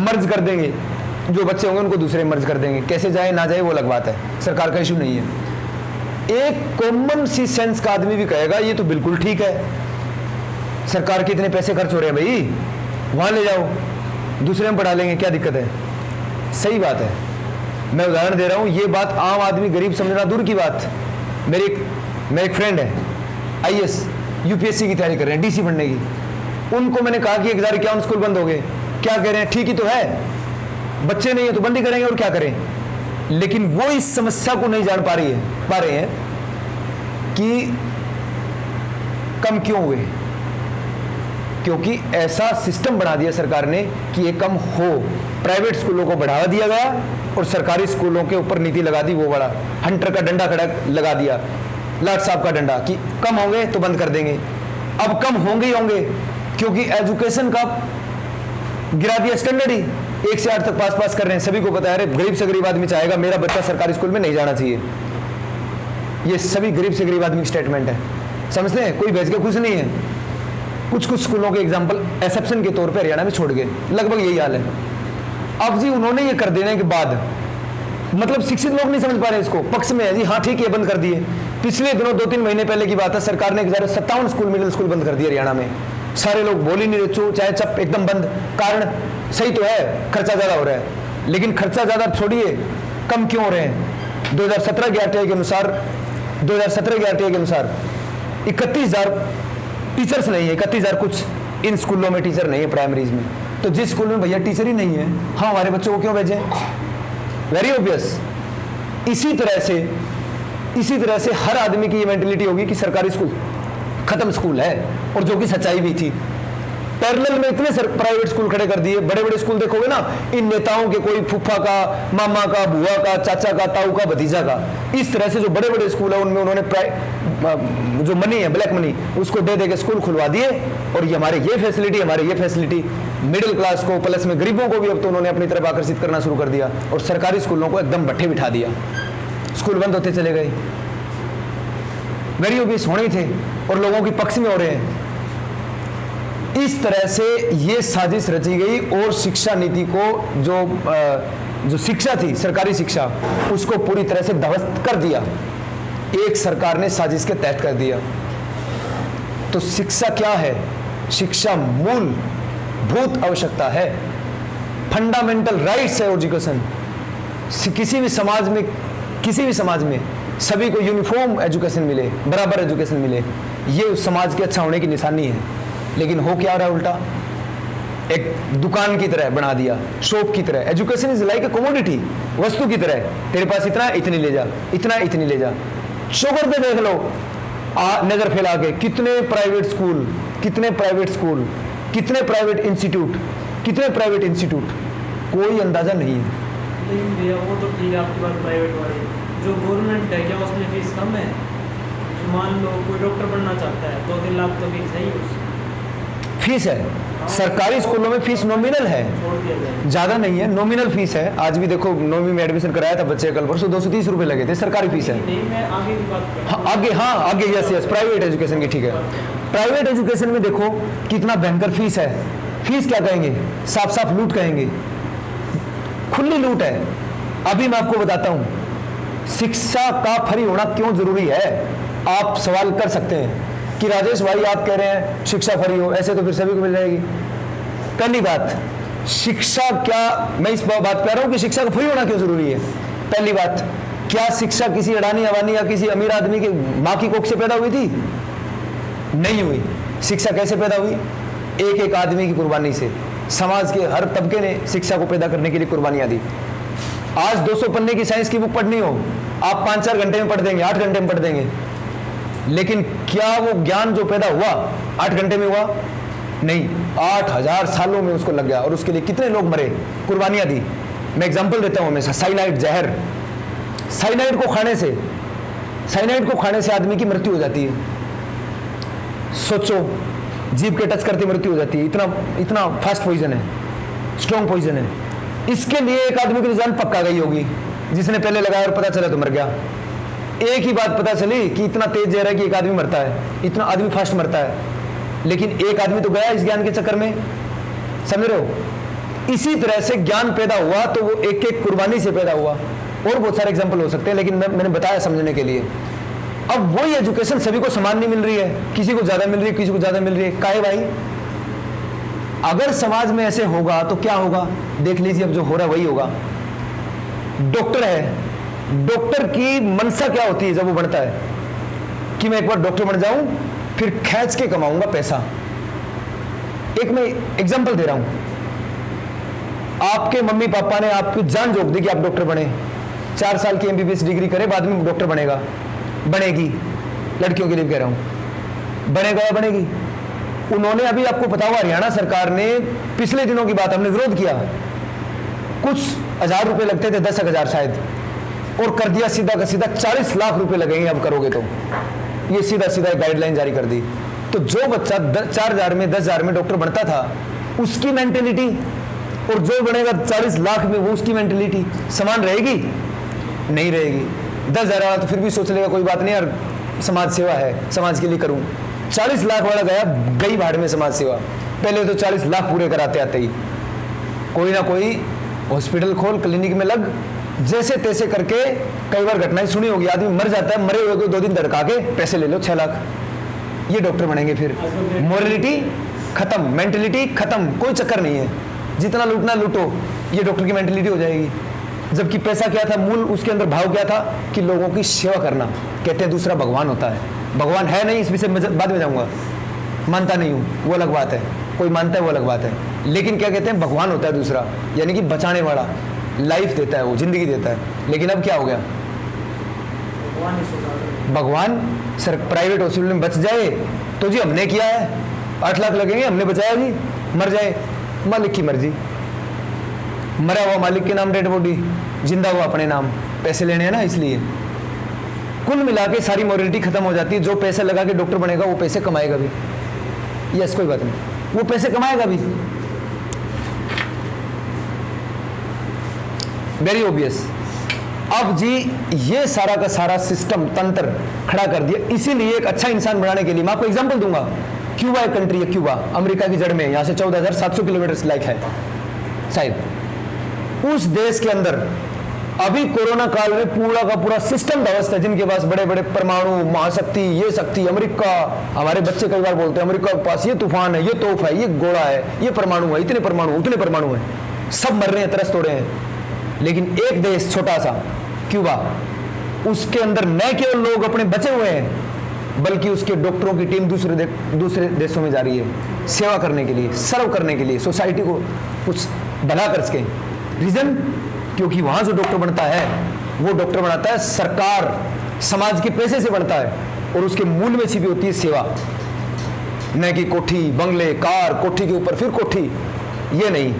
मर्ज कर देंगे, जो बच्चे होंगे उनको दूसरे मर्ज कर देंगे। कैसे जाए ना जाए वो अलग बात है, सरकार का इशू नहीं है। एक कॉमन सी सेंस का आदमी भी कहेगा ये तो बिल्कुल ठीक है, सरकार के इतने पैसे खर्च हो रहे हैं भाई, वहां ले जाओ, दूसरे में पढ़ा लेंगे, क्या दिक्कत है? सही बात है, मैं उदाहरण दे रहा हूं, ये बात आम आदमी गरीब समझना दूर की बात। मेरे एक फ्रेंड है, IAS UPSC की तैयारी कर रहे हैं, DC बनने की, उनको मैंने कहा कि 1051 स्कूल बंद हो गए, क्या कह रहे हैं? ठीक ही तो है, बच्चे नहीं है तो बंद ही करेंगे और क्या करें। लेकिन वो इस समस्या को नहीं जान पा रहे हैं कि कम क्यों हुए, क्योंकि ऐसा सिस्टम बना दिया सरकार ने कि ये कम हो, प्राइवेट स्कूलों को बढ़ावा दिया गया और सरकारी स्कूलों के ऊपर नीति लगा दी, वो बड़ा हंटर का डंडा खड़ा लगा दिया, लाट साहब का डंडा, कि कम होंगे तो बंद कर देंगे। अब कम होंगे ही होंगे, क्योंकि एजुकेशन का गिरा दिया स्टैंडर्ड ही, 1 से 8 तक पास कर रहे हैं, सभी को पता है, गरीब से गरीब आदमी चाहेगा मेरा बच्चा सरकारी स्कूल में नहीं जाना चाहिए। ये सभी गरीब से गरीब आदमी की स्टेटमेंट है, समझते हैं, कोई भेज के खुश नहीं है। कुछ स्कूलों के एग्जाम्पल एक्सेप्शन के तौर पे हरियाणा में छोड़ गए, लगभग यही हाल है। अब जी उन्होंने ये कर देने के बाद, मतलब शिक्षित लोग नहीं समझ पा रहे इसको, पक्ष में है जी, हाँ ठीक है बंद कर दिए। पिछले दिनों 2-3 महीने पहले की बात है, सरकार ने 57 स्कूल, मिडिल स्कूल बंद कर दिए हरियाणा में। सारे लोग बोल ही नहीं रहे, चो चाहे चप, एकदम बंद। कारण सही तो है, खर्चा ज्यादा हो रहा है, लेकिन खर्चा ज्यादा छोड़िए, कम क्यों हो रहे हैं? 2017 के RTI के अनुसार 31,000 टीचर्स नहीं है, 31,000 कुछ इन स्कूलों में टीचर नहीं है, प्राइमरीज में। तो जिस स्कूल में भैया टीचर ही नहीं है, हाँ हमारे बच्चों को क्यों भेजें? Very obvious. इसी तरह से हर आदमी की ये मेंटेलिटी होगी कि सरकारी स्कूल खत्म स्कूल है, और जो कि सच्चाई भी थी। पैरेलल में इतने प्राइवेट स्कूल खड़े कर दिए, बड़े बड़े स्कूल देखोगे ना, इन नेताओं के, कोई फूफा का, मामा का, बुआ का, चाचा का, ताऊ का, भतीजा का, इस तरह से जो बड़े बड़े स्कूल है उनमें उन्होंने जो मनी है, ब्लैक मनी, उसको दे के स्कूल खुलवा दिए। और ये हमारे ये फैसिलिटी, मिडिल क्लास को प्लस में गरीबों को भी अब तो उन्होंने अपनी तरफ आकर्षित करना शुरू कर दिया, और सरकारी स्कूलों को एकदम भट्ठे बिठा दिया, स्कूल बंद होते चले गए। वेरी ऑब्वियस होने ही थे, और लोगों के पक्ष में हो रहे हैं। इस तरह से ये साजिश रची गई, और शिक्षा नीति को जो शिक्षा थी, सरकारी शिक्षा, उसको पूरी तरह से ध्वस्त कर दिया, एक सरकार ने साजिश के तहत कर दिया। तो शिक्षा क्या है? शिक्षा मूलभूत आवश्यकता है, फंडामेंटल राइट्स है एजुकेशन। किसी भी समाज में सभी को यूनिफॉर्म एजुकेशन मिले, बराबर एजुकेशन मिले। ये उस समाज के अच्छा होने की निशानी है। लेकिन हो क्या रहा है उल्टा, एक दुकान की तरह बना दिया, शॉप की तरह। Education is like a commodity, वस्तु की तरह, तेरे पास इतना इतनी ले जा, इतना इतनी ले जा। शुगर पे देख लो, नजर फैला के कितने प्राइवेट स्कूल, कितने प्राइवेट स्कूल, कितने प्राइवेट इंस्टीट्यूट, कितने प्राइवेट इंस्टीट्यूट, कोई अंदाजा नहीं है। लेकिन भैया वो तो ठीक है आपकी बात, प्राइवेट वाले, जो गवर्नमेंट है क्या उसमें फीस कम है? मान लो कोई डॉक्टर बनना चाहता है 2-3 लाख तो फीस है ही उसकी। फीस है, सरकारी स्कूलों में फीस नॉमिनल है, छोड़ दिया जाए, ज्यादा नहीं है, नॉमिनल फीस है। आज भी देखो 9वीं में एडमिशन कराया था बच्चे कल परसों, 230 रुपए लगे थे, सरकारी फीस है। नहीं मैं आगे की बात कर रहा हूँ। हाँ आगे यस यस, प्राइवेट एजुकेशन की, ठीक है। प्राइवेट एजुकेशन में देखो कितना भयंकर फीस है। फीस क्या कहेंगे, साफ साफ लूट कहेंगे, खुली लूट है। अभी मैं आपको बताता हूं शिक्षा का फ्री होना क्यों जरूरी है। आप सवाल कर सकते हैं कि राजेश भाई आप कह रहे हैं शिक्षा फ्री हो, ऐसे तो फिर सभी को मिल जाएगी। पहली बात, शिक्षा क्या, मैं इस बात कह रहा हूं कि शिक्षा का फ्री होना क्यों जरूरी है। पहली बात, क्या शिक्षा किसी अडानी अवानी या किसी अमीर आदमी के मां की कोख से पैदा हुई थी? नहीं हुई। शिक्षा कैसे पैदा हुई? एक एक आदमी की कुर्बानी से। समाज के हर तबके ने शिक्षा को पैदा करने के लिए कुर्बानियां दी। आज 200 पन्ने की साइंस की बुक पढ़नी हो, आप 5-4 घंटे में पढ़ देंगे, 8 घंटे में पढ़ देंगे। लेकिन क्या वो ज्ञान जो पैदा हुआ 8 घंटे में हुआ? नहीं, 8000 सालों में उसको लग गया। और उसके लिए कितने लोग मरे, कुर्बानियां दी। मैं एग्जांपल देता हूं हमेशा, साइनाइड जहर, साइनाइड को खाने से आदमी की मृत्यु हो जाती है। सोचो, जीभ के टच करते मृत्यु हो जाती है। इतना फास्ट पॉइजन है, स्ट्रॉन्ग पॉइजन है। इसके लिए एक आदमी की जान पक्का गई होगी, जिसने पहले लगाया और पता चला तो मर गया। एक ही बात पता चली कि इतना तेज जहर है कि एक आदमी मरता है, इतना आदमी फास्ट मरता है। लेकिन एक आदमी तो गया इस ज्ञान के चक्कर में, समझ रहे हो। इसी तरह से ज्ञान पैदा हुआ तो वो एक एक कुर्बानी से पैदा हुआ। और बहुत सारे एग्जाम्पल हो सकते हैं, लेकिन मैंने बताया समझने के लिए। अब वही एजुकेशन सभी को समान नहीं मिल रही है, किसी को ज्यादा मिल रही है, किसी को ज्यादा मिल रही है। काहे भाई? अगर समाज में ऐसे होगा तो क्या होगा, देख लीजिए। अब जो हो रहा है वही होगा। डॉक्टर है, डॉक्टर की मनसा क्या होती है जब वो बनता है कि मैं एक बार डॉक्टर बन जाऊं, फिर खींच के कमाऊंगा पैसा। एक मैं एग्जांपल दे रहा हूं, आपके मम्मी पापा ने आपकी जान झोंक दी कि आप डॉक्टर बने, 4 साल की MBBS डिग्री करे, बाद में डॉक्टर बनेगा, बनेगी। लड़कियों के लिए कह रहा हूं, बनेगा या बनेगी। उन्होंने, अभी आपको पता हुआ हरियाणा सरकार ने, पिछले दिनों की बात, हमने विरोध किया, कुछ 1000 रुपए लगते थे, 10,000 शायद, और कर दिया सीधा का सीधा 40 लाख रुपए लगेंगे अब करोगे तो। ये सीधा सीधा गाइडलाइन जारी कर दी। तो जो बच्चा 4,000 में 10,000 में डॉक्टर बनता था, उसकी मेंटेलिटी और जो बनेगा 40 लाख में, वो उसकी मेंटेलिटी समान रहेगी? नहीं रहेगी। 10,000 वाला तो फिर भी सोच लेगा कोई बात नहीं यार, समाज सेवा है, समाज के लिए करूं। 40 लाख वाला गया, गई भाड़ में समाज सेवा। पहले तो 40 लाख पूरे कराते आते ही कोई ना कोई हॉस्पिटल खोल, क्लिनिक में लग, जैसे तैसे करके। कई बार घटनाएं सुनी होगी, आदमी मर जाता है, मरे हुए को 2 दिन धड़का के पैसे ले लो 6 लाख, ये डॉक्टर बनेंगे। फिर मोरलिटी खत्म, मेंटेलिटी खत्म, कोई चक्कर नहीं है, जितना लूटना लूटो, ये डॉक्टर की मेंटेलिटी हो जाएगी। जबकि पैसा क्या था, मूल उसके अंदर भाव क्या था कि लोगों की सेवा करना। कहते हैं दूसरा भगवान होता है, भगवान है नहीं, इस विषय में बाद में जाऊंगा, मानता नहीं हूं, वो अलग बात है, कोई मानता है वो अलग बात है। लेकिन क्या कहते हैं, भगवान होता है दूसरा, यानी कि बचाने वाला, लाइफ देता है, वो जिंदगी देता है। लेकिन अब क्या हो गया, भगवान सर प्राइवेट हॉस्पिटल में बच जाए तो जी हमने किया है, 8 लाख लगेंगे, हमने बचाया जी, मर जाए मालिक की मर्जी। मरा हुआ मालिक के नाम डेड बॉडी, जिंदा हुआ अपने नाम, पैसे लेने हैं ना, इसलिए। कुल मिला के सारी मोरलिटी खत्म हो जाती है। जो पैसे लगा के डॉक्टर बनेगा वो पैसे कमाएगा भी, यस कोई बात नहीं, वो पैसे कमाएगा भी, वेरी ऑब्वियस। अब जी ये सारा का सारा सिस्टम तंत्र खड़ा कर दिया। इसीलिए एक अच्छा इंसान बनाने के लिए मैं आपको एग्जांपल दूंगा। क्यूबा एक कंट्री है, क्यूबा अमेरिका की जड़ में, यहाँ से 14,700 किलोमीटर लाइक है शायद। उस देश के अंदर अभी कोरोना काल में पूरा का पूरा सिस्टम ध्वस्त है, जिनके पास बड़े बड़े परमाणु, महाशक्ति, ये शक्ति, अमेरिका, हमारे बच्चे कई बार बोलते हैं अमेरिका के पास ये तूफान है, ये तोहफा है, ये गोला है, ये परमाणु है, इतने परमाणु, उतने परमाणु है, सब मर रहे हैं, तरस तोड़े हैं। लेकिन एक देश छोटा सा क्यूबा, उसके अंदर न केवल लोग अपने बचे हुए हैं, बल्कि उसके डॉक्टरों की टीम दूसरे देशों में जा रही है सेवा करने के लिए, सर्व करने के लिए, सोसाइटी को कुछ भला कर सके। रीजन, क्योंकि वहाँ जो डॉक्टर बनता है वो डॉक्टर बनाता है सरकार, समाज के पैसे से बनता है, और उसके मूल में छिपी होती है सेवा। न कि कोठी, बंगले, कार, कोठी के ऊपर फिर कोठी, ये नहीं।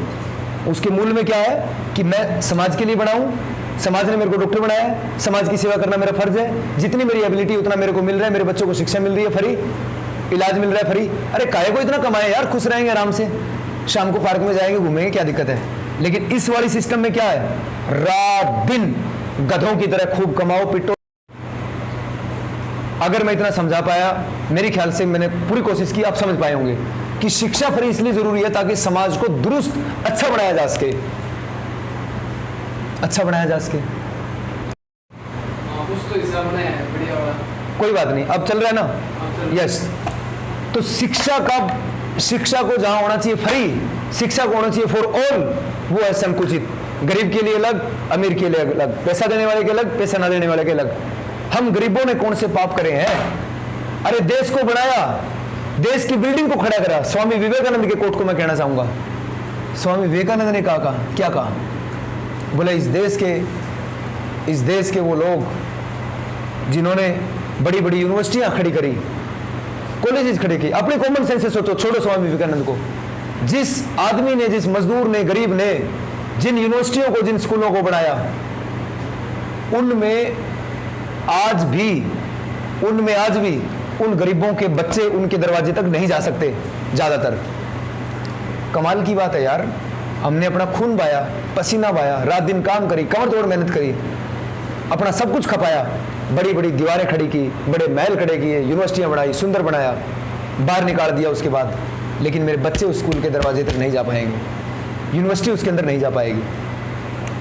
उसके मूल में क्या है कि मैं समाज के लिए बनाऊं, समाज ने मेरे को डॉक्टर बनाया है, समाज की सेवा करना मेरा फर्ज है, जितनी मेरी एबिलिटी उतना मेरे को मिल रहा है, मेरे बच्चों को शिक्षा मिल रही है फ्री, इलाज मिल रहा है फ्री। अरे काहे को इतना कमाए यार, खुश रहेंगे आराम से, शाम को पार्क में जाएंगे, घूमेंगे, क्या दिक्कत है। लेकिन इस वाली सिस्टम में क्या है, रात दिन गधों की तरह खूब कमाओ पिटो। अगर मैं इतना समझा पाया, मेरे ख्याल से मैंने पूरी कोशिश की, आप समझ पाए होंगे कि शिक्षा फ्री इसलिए जरूरी है ताकि समाज को दुरुस्त अच्छा बनाया जा सके, अच्छा बनाया जा सके। कुछ तो हिसाब बनाया है बढ़िया वाला। कोई बात नहीं, अब चल रहा है ना। यस, तो शिक्षा को जहां होना चाहिए फ्री, शिक्षा को होना चाहिए फॉर ऑल, वो है संकुचित। गरीब के लिए अलग, अमीर के लिए अलग, पैसा देने वाले के अलग, पैसा ना देने वाले के अलग। हम गरीबों ने कौन से पाप करे हैं? अरे देश को बनाया, देश की बिल्डिंग को खड़ा करा। स्वामी विवेकानंद के कोट को मैं कहना चाहूंगा। स्वामी विवेकानंद ने कहा क्या कहा? बोले इस देश के वो लोग जिन्होंने बड़ी बड़ी यूनिवर्सिटियां खड़ी करी, कॉलेजेस खड़े किए, अपने कॉमन सेंस से सोचो, छोड़ो स्वामी विवेकानंद को। जिस आदमी ने, जिस मजदूर ने, गरीब ने जिन यूनिवर्सिटियों को, जिन स्कूलों को बनाया, उनमें आज भी उन गरीबों के बच्चे उनके दरवाजे तक नहीं जा सकते ज्यादातर। कमाल की बात है यार, हमने अपना खून बहाया, पसीना बहाया, रात दिन काम करी, कमर तोड़ मेहनत करी, अपना सब कुछ खपाया, बड़ी बड़ी दीवारें खड़ी की, बड़े महल खड़े किए, यूनिवर्सिटियां बनाई, सुंदर बनाया, बाहर निकाल दिया उसके बाद। लेकिन मेरे बच्चे उस स्कूल के दरवाजे तक नहीं जा पाएंगे, यूनिवर्सिटी उसके अंदर नहीं जा पाएगी,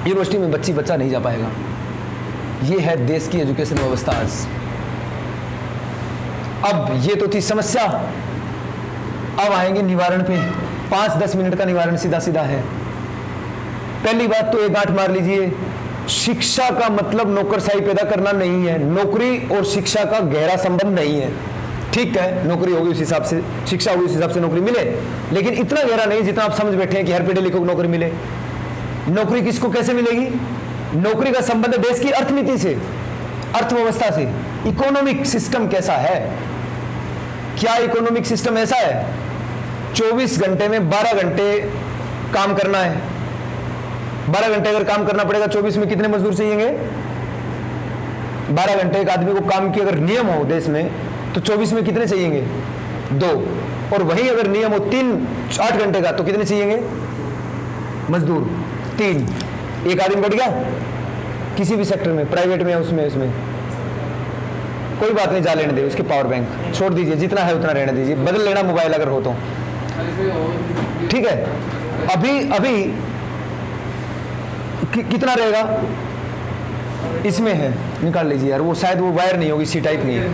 यूनिवर्सिटी में बच्चा नहीं जा पाएगा। ये है देश की एजुकेशन व्यवस्था आज। अब ये तो थी समस्या, अब आएंगे निवारण पे। 5-10 मिनट का निवारण सीधा सीधा है। पहली बात तो एक गांठ मार लीजिए, शिक्षा का मतलब नौकरशाही पैदा करना नहीं है। नौकरी और शिक्षा का गहरा संबंध नहीं है। ठीक है, नौकरी होगी उस हिसाब से, शिक्षा होगी उस हिसाब से नौकरी मिले, लेकिन इतना गहरा नहीं जितना आप समझ बैठे हैं कि हर पढ़े लिखे को नौकरी मिले। नौकरी किसको कैसे मिलेगी? नौकरी का संबंध देश की अर्थनीति से, अर्थव्यवस्था से। इकोनॉमिक सिस्टम कैसा है? क्या इकोनॉमिक सिस्टम ऐसा है 24 घंटे में 12 घंटे काम करना है? 12 घंटे अगर काम करना पड़ेगा, 24 में कितने मजदूर चाहिएंगे? 12 घंटे एक आदमी को काम की अगर नियम हो देश में, तो 24 में कितने चाहिएंगे? 2। और वही अगर नियम हो 8 घंटे का, तो कितने चाहिएंगे मजदूर? 3। एक आदमी बढ़ गया किसी भी सेक्टर में, प्राइवेट में, उसमें कोई बात नहीं, जा लेने दे उसके पावर बैंक, छोड़ दीजिए, जितना है उतना रहने दीजिए, बदल लेना मोबाइल अगर हो तो, ठीक है। अभी कितना रहेगा इसमें है, निकाल लीजिए यार, वो शायद वो वायर नहीं होगी, सी टाइप नहीं है।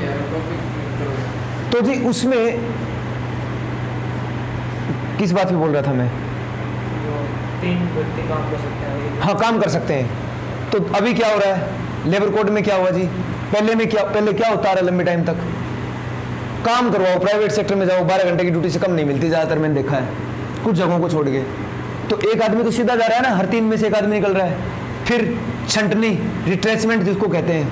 तो जी उसमें किस बात पे बोल रहा था मैं? 3 व्यक्ति काम कर सकते हैं। हाँ, काम कर सकते हैं। तो अभी क्या हो रहा है लेबर कोड में? क्या हुआ जी? पहले क्या होता रहा लंबे टाइम तक? काम करवाओ, प्राइवेट सेक्टर में जाओ, 12 घंटे की ड्यूटी से कम नहीं मिलती ज्यादातर, मैंने देखा है, कुछ जगहों को छोड़ के। तो एक आदमी तो सीधा जा रहा है ना, हर 3 में से एक आदमी निकल रहा है। फिर छंटनी, रिट्रेसमेंट जिसको कहते हैं,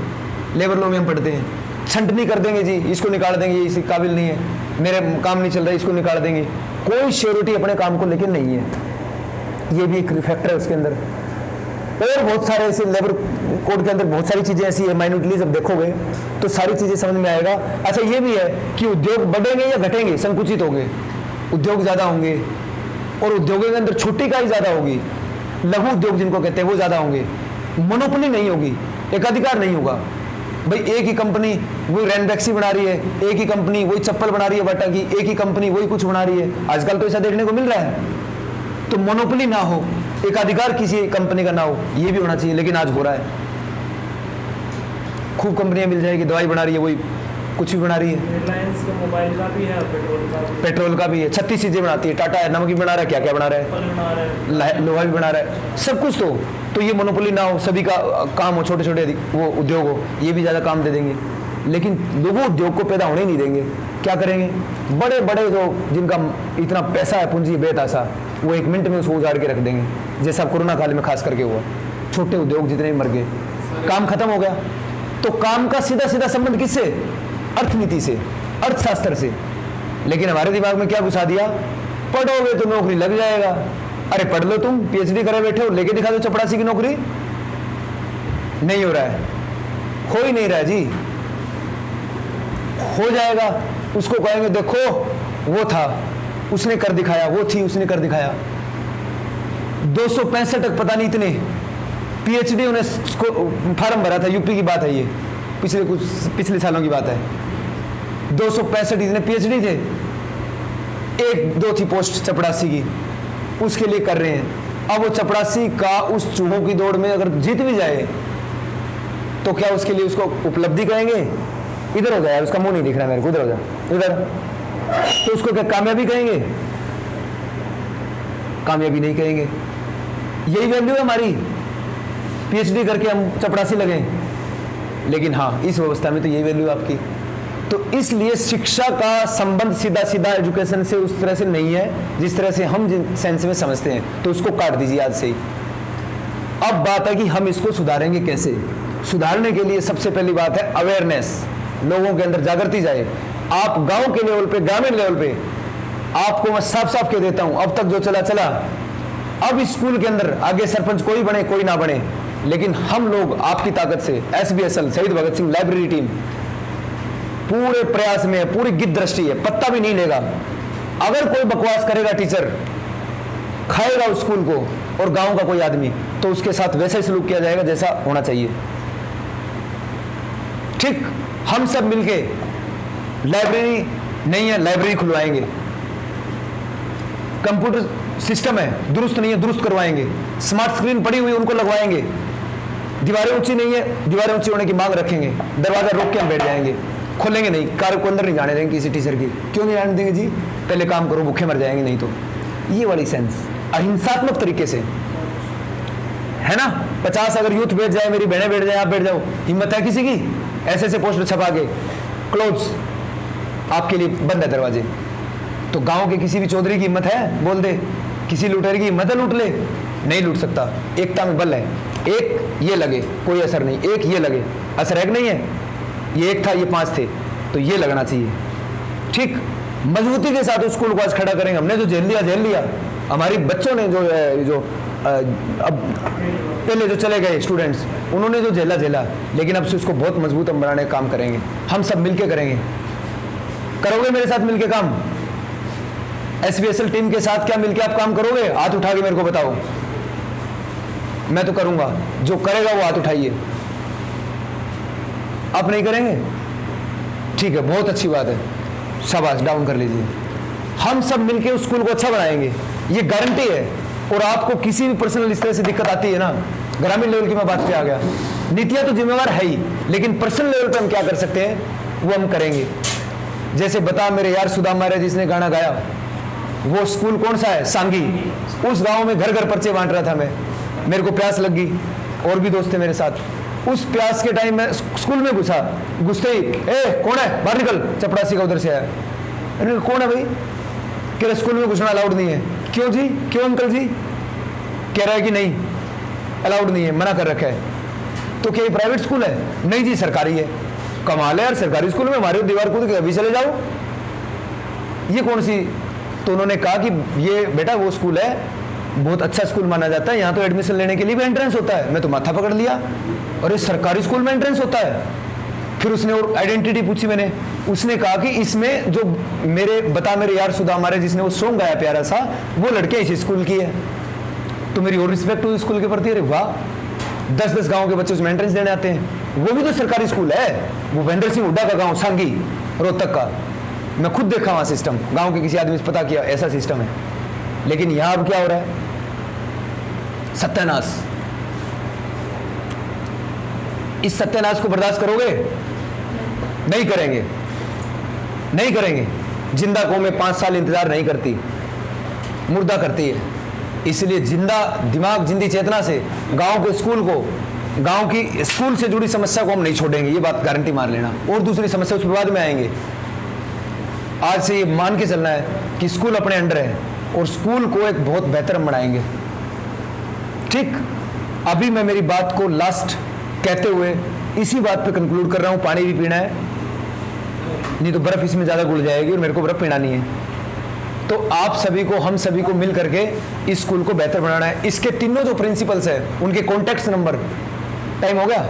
लेबर लॉ में हम पढ़ते हैं, छंटनी कर देंगे जी, इसको निकाल देंगे, ये इसी काबिल नहीं है, मेरे काम नहीं चल रहा है, इसको निकाल देंगे। कोई श्योरिटी अपने काम को लेकर नहीं है। ये भी एक फैक्टर है उसके अंदर। और बहुत सारे ऐसे लेबर कोड के अंदर बहुत सारी चीजें ऐसी है, माइन्यूटली जब देखोगे तो सारी चीजें समझ में आएगा। अच्छा, ये भी है कि उद्योग बढ़ेंगे या घटेंगे, संकुचित होंगे, उद्योग ज्यादा होंगे, और उद्योगों के अंदर छुट्टी का ही ज्यादा होगी, लघु उद्योग जिनको कहते हैं वो ज्यादा होंगे, मोनोपोली नहीं होगी, एकाधिकार नहीं होगा। भाई एक ही कंपनी वही रैनबैक्सी बना रही है, एक ही कंपनी वही चप्पल बना रही है बाटा की, एक ही कंपनी वही कुछ बना रही है, आजकल तो ऐसा देखने को मिल रहा है। तो मोनोपोली ना हो, एकाधिकार किसी कंपनी का ना हो, ये भी होना चाहिए, लेकिन आज हो रहा है। खूब कंपनियां मिल जाएगी, दवाई बना रही है वही, कुछ भी बना रही है। रिलायंस का मोबाइल का भी है, पेट्रोल का भी है, 36 चीजें बनाती है। टाटा है, नमक भी बना रहा है, क्या क्या बना रहा है, लोहा भी बना रहा है, सब कुछ। तो ये मोनोपोली ना हो, सभी का काम हो, छोटे छोटे वो उद्योग हो, ये भी ज्यादा काम दे देंगे। लेकिन लोगों उद्योग को पैदा होने ही नहीं देंगे। क्या करेंगे? बड़े बड़े जो जिनका इतना पैसा है, पूंजी बेतासा, वो 1 मिनट में उसको उजाड़ के रख देंगे, जैसा कोरोना काल में खास करके हुआ। छोटे उद्योग जितने भी मर गए, काम खत्म हो गया। तो काम का सीधा सीधा संबंध किससे? अर्थनीति से, अर्थशास्त्र से। लेकिन हमारे दिमाग में क्या घुसा दिया? पढ़ोगे तो नौकरी लग जाएगा। अरे पढ़ लो, तुम पीएचडी करे बैठे हो, लेके दिखा दो चपरासी की नौकरी। नहीं हो रहा है, हो ही नहीं रहा है जी। हो जाएगा, उसको कहेंगे देखो वो था, उसने कर दिखाया, वो थी, उसने कर दिखाया। 265 तक पता नहीं इतने पीएचडी उन्हें फार्म भरा था, यूपी की बात है ये, पिछले सालों की बात है। 265 इतने पीएचडी थे, 1-2 थी पोस्ट चपरासी की, उसके लिए कर रहे हैं। अब वो चपरासी का उस चूहों की दौड़ में अगर जीत भी जाए तो क्या उसके लिए उसको उपलब्धि कहेंगे? इधर हो जाए, उसका मुंह नहीं दिख रहा मेरे को, इधर हो जाए, इधर। तो उसको क्या कामयाबी कहेंगे? कामयाबी नहीं कहेंगे। यही वैल्यू है हमारी, पीएचडी करके हम चपरासी लगे। लेकिन हाँ, इस व्यवस्था में तो यही वैल्यू है आपकी। तो इसलिए शिक्षा का संबंध सीधा सीधा एजुकेशन से उस तरह से नहीं है जिस तरह से हम जिन सेंस में समझते हैं। तो उसको काट दीजिए आज से ही। अब बात है कि हम इसको सुधारेंगे कैसे? सुधारने के लिए सबसे पहली बात है अवेयरनेस, लोगों के अंदर जागृति जाए। आप गांव के लेवल पे, ग्रामीण लेवल पे, आपको मैं साफ साफ कह देता हूं, अब तक जो चला चला, अब स्कूल के अंदर आगे सरपंच कोई बने कोई ना बने, लेकिन हम लोग आपकी ताकत से, SBSL शहीद भगत सिंह लाइब्रेरी टीम पूरे प्रयास में है, पूरी गिद्ध दृष्टि है, पत्ता भी नहीं लेगा। अगर कोई बकवास करेगा टीचर, खाएगा उस स्कूल को और गांव का कोई आदमी, तो उसके साथ वैसा ही सलूक किया जाएगा जैसा होना चाहिए। ठीक, हम सब मिलके लाइब्रेरी नहीं है, लाइब्रेरी खुलवाएंगे। कंप्यूटर सिस्टम है, दुरुस्त नहीं है, दुरुस्त करवाएंगे। स्मार्ट स्क्रीन पड़ी हुई उनको लगवाएंगे। दीवारें ऊंची नहीं है, दीवारें ऊंची होने की मांग रखेंगे। दरवाजा रोक के हम बैठ जाएंगे, खोलेंगे नहीं, कार को अंदर नहीं जाने देंगे किसी टीचर की। क्यों नहीं जाने देंगे जी? पहले काम करो, भूखे मर जाएंगे नहीं तो। ये वाली सेंस अहिंसात्मक तरीके से है ना। 50 अगर यूथ बैठ जाए, मेरी बहनें बैठ जाए, आप बैठ जाओ, हिम्मत है किसी की? ऐसे ऐसे पोस्टर छपा के क्लोज, आपके लिए बंद है दरवाजे। तो गांव के किसी भी चौधरी की हिम्मत है? बोल दे। किसी लुटेरे की हिम्मत है लूट ले? नहीं लूट सकता। एकता में बल है। एक ये लगे, कोई असर नहीं। एक ये लगे, असर है कि नहीं है? ये एक था, ये 5 थे, तो ये लगना चाहिए। ठीक, मजबूती के साथ उस स्कूल को आज खड़ा करेंगे। हमने जो झेल लिया, हमारी बच्चों ने जो अब पहले जो चले गए स्टूडेंट्स, उन्होंने जो झेला, लेकिन अब से उसको बहुत मजबूत हम बनाने का काम करेंगे। हम सब मिलके करेंगे। करोगे मेरे साथ मिलके काम? SBSL टीम के साथ क्या मिलके आप काम करोगे? हाथ उठा के मेरे को बताओ। मैं तो करूंगा, जो करेगा वो हाथ उठाइए। आप नहीं करेंगे? ठीक है, बहुत अच्छी बात है, शाबाश, डाउन कर लीजिए। हम सब मिलके उस स्कूल को अच्छा बनाएंगे, ये गारंटी है। और आपको किसी भी पर्सनल इस तरह से दिक्कत आती है ना, ग्रामीण लेवल की मैं बात पे आ गया, नीतियां तो जिम्मेवार है ही, लेकिन पर्सनल लेवल पे हम क्या कर सकते हैं वो हम करेंगे। जैसे बता मेरे यार सुदामा रे जिसने गाना गाया, वो स्कूल कौन सा है? सांगी। उस गांव में घर घर पर्चे बांट रहा था मैं, मेरे को प्यास लग गई, और भी दोस्त थे मेरे साथ। उस प्यास के टाइम में स्कूल में घुसते ही, ए कौन है, बाहर निकल, चपरासी का उधर से आया। अरे कौन है भाई? कह रहे स्कूल में घुसना अलाउड नहीं है। क्यों जी? क्यों अंकल जी? कह रहा है कि नहीं अलाउड नहीं है, मना कर रखा है। तो क्या ये प्राइवेट स्कूल है? नहीं जी सरकारी है। कमाल है यार, सरकारी स्कूल में हमारे दीवार कूद के अभी चले जाओ, ये कौन सी? तो उन्होंने कहा कि ये बेटा वो स्कूल है, बहुत अच्छा स्कूल माना जाता है, यहाँ तो एडमिशन लेने के लिए भी एंट्रेंस होता है। मैं तो माथा पकड़ लिया, और ये सरकारी स्कूल में एंट्रेंस होता है? फिर उसने और आइडेंटिटी पूछी मैंने, उसने कहा कि इसमें जो बता मेरे यार सुदामा रे जिसने वो सॉन्ग गाया प्यारा सा, वो लड़के इस स्कूल की है। तो मेरी और रिस्पेक्ट हुई स्कूल के प्रति। अरे वाह, 10-10 गांव के बच्चे उसमें एंट्रेंस देने आते हैं, वो भी तो सरकारी स्कूल है। वो महेंद्र सिंह हुड्डा का गांव सांगी रोहतक का, मैं खुद देखा वहां सिस्टम, गांव के किसी आदमी से पता किया ऐसा सिस्टम है। लेकिन यहां अब क्या हो रहा है? सत्यानाश। इस सत्यानाश को बर्दाश्त करोगे? नहीं करेंगे, नहीं करेंगे। जिंदा कौमें 5 साल इंतजार नहीं करती, मुर्दा करती है। इसलिए जिंदा दिमाग, जिंदी चेतना से गांव के स्कूल को गांव की स्कूल से जुड़ी समस्या को हम नहीं छोड़ेंगे, ये बात गारंटी मार लेना। और दूसरी समस्या उस बाद में आएंगे। आज से ये मान के चलना है कि स्कूल अपने अंडर है और स्कूल को एक बहुत बेहतर हम बनाएंगे। ठीक, अभी मैं मेरी बात को लास्ट कहते हुए इसी बात पे कंक्लूड कर रहा हूं, पानी भी पीना है, नहीं तो बर्फ इसमें ज़्यादा घुल जाएगी और मेरे को बर्फ पीना नहीं है। तो आप सभी को, हम सभी को मिल करके इस स्कूल को बेहतर बनाना है। इसके तीनों जो प्रिंसिपल्स है उनके कॉन्टैक्ट नंबर, टाइम हो गया,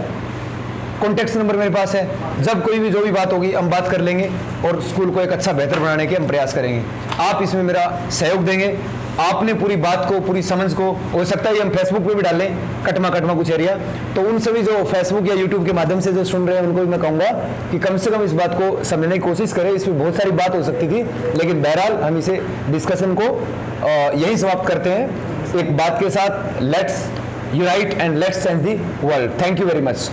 कॉन्टैक्ट नंबर मेरे पास है। जब कोई भी जो भी बात होगी हम बात कर लेंगे और स्कूल को एक अच्छा बेहतर बनाने के हम प्रयास करेंगे। आप इसमें मेरा सहयोग देंगे। आपने पूरी बात को, पूरी समझ को, हो सकता है ये हम फेसबुक पे भी डालें कटमा कुछ एरिया, तो उन सभी जो फेसबुक या यूट्यूब के माध्यम से जो सुन रहे हैं उनको भी मैं कहूँगा कि कम से कम इस बात को समझने की कोशिश करें। इसमें बहुत सारी बात हो सकती थी, लेकिन बहरहाल हम इसे डिस्कशन को यहीं समाप्त करते हैं एक बात के साथ, let's unite and let's change the world. Thank you very much.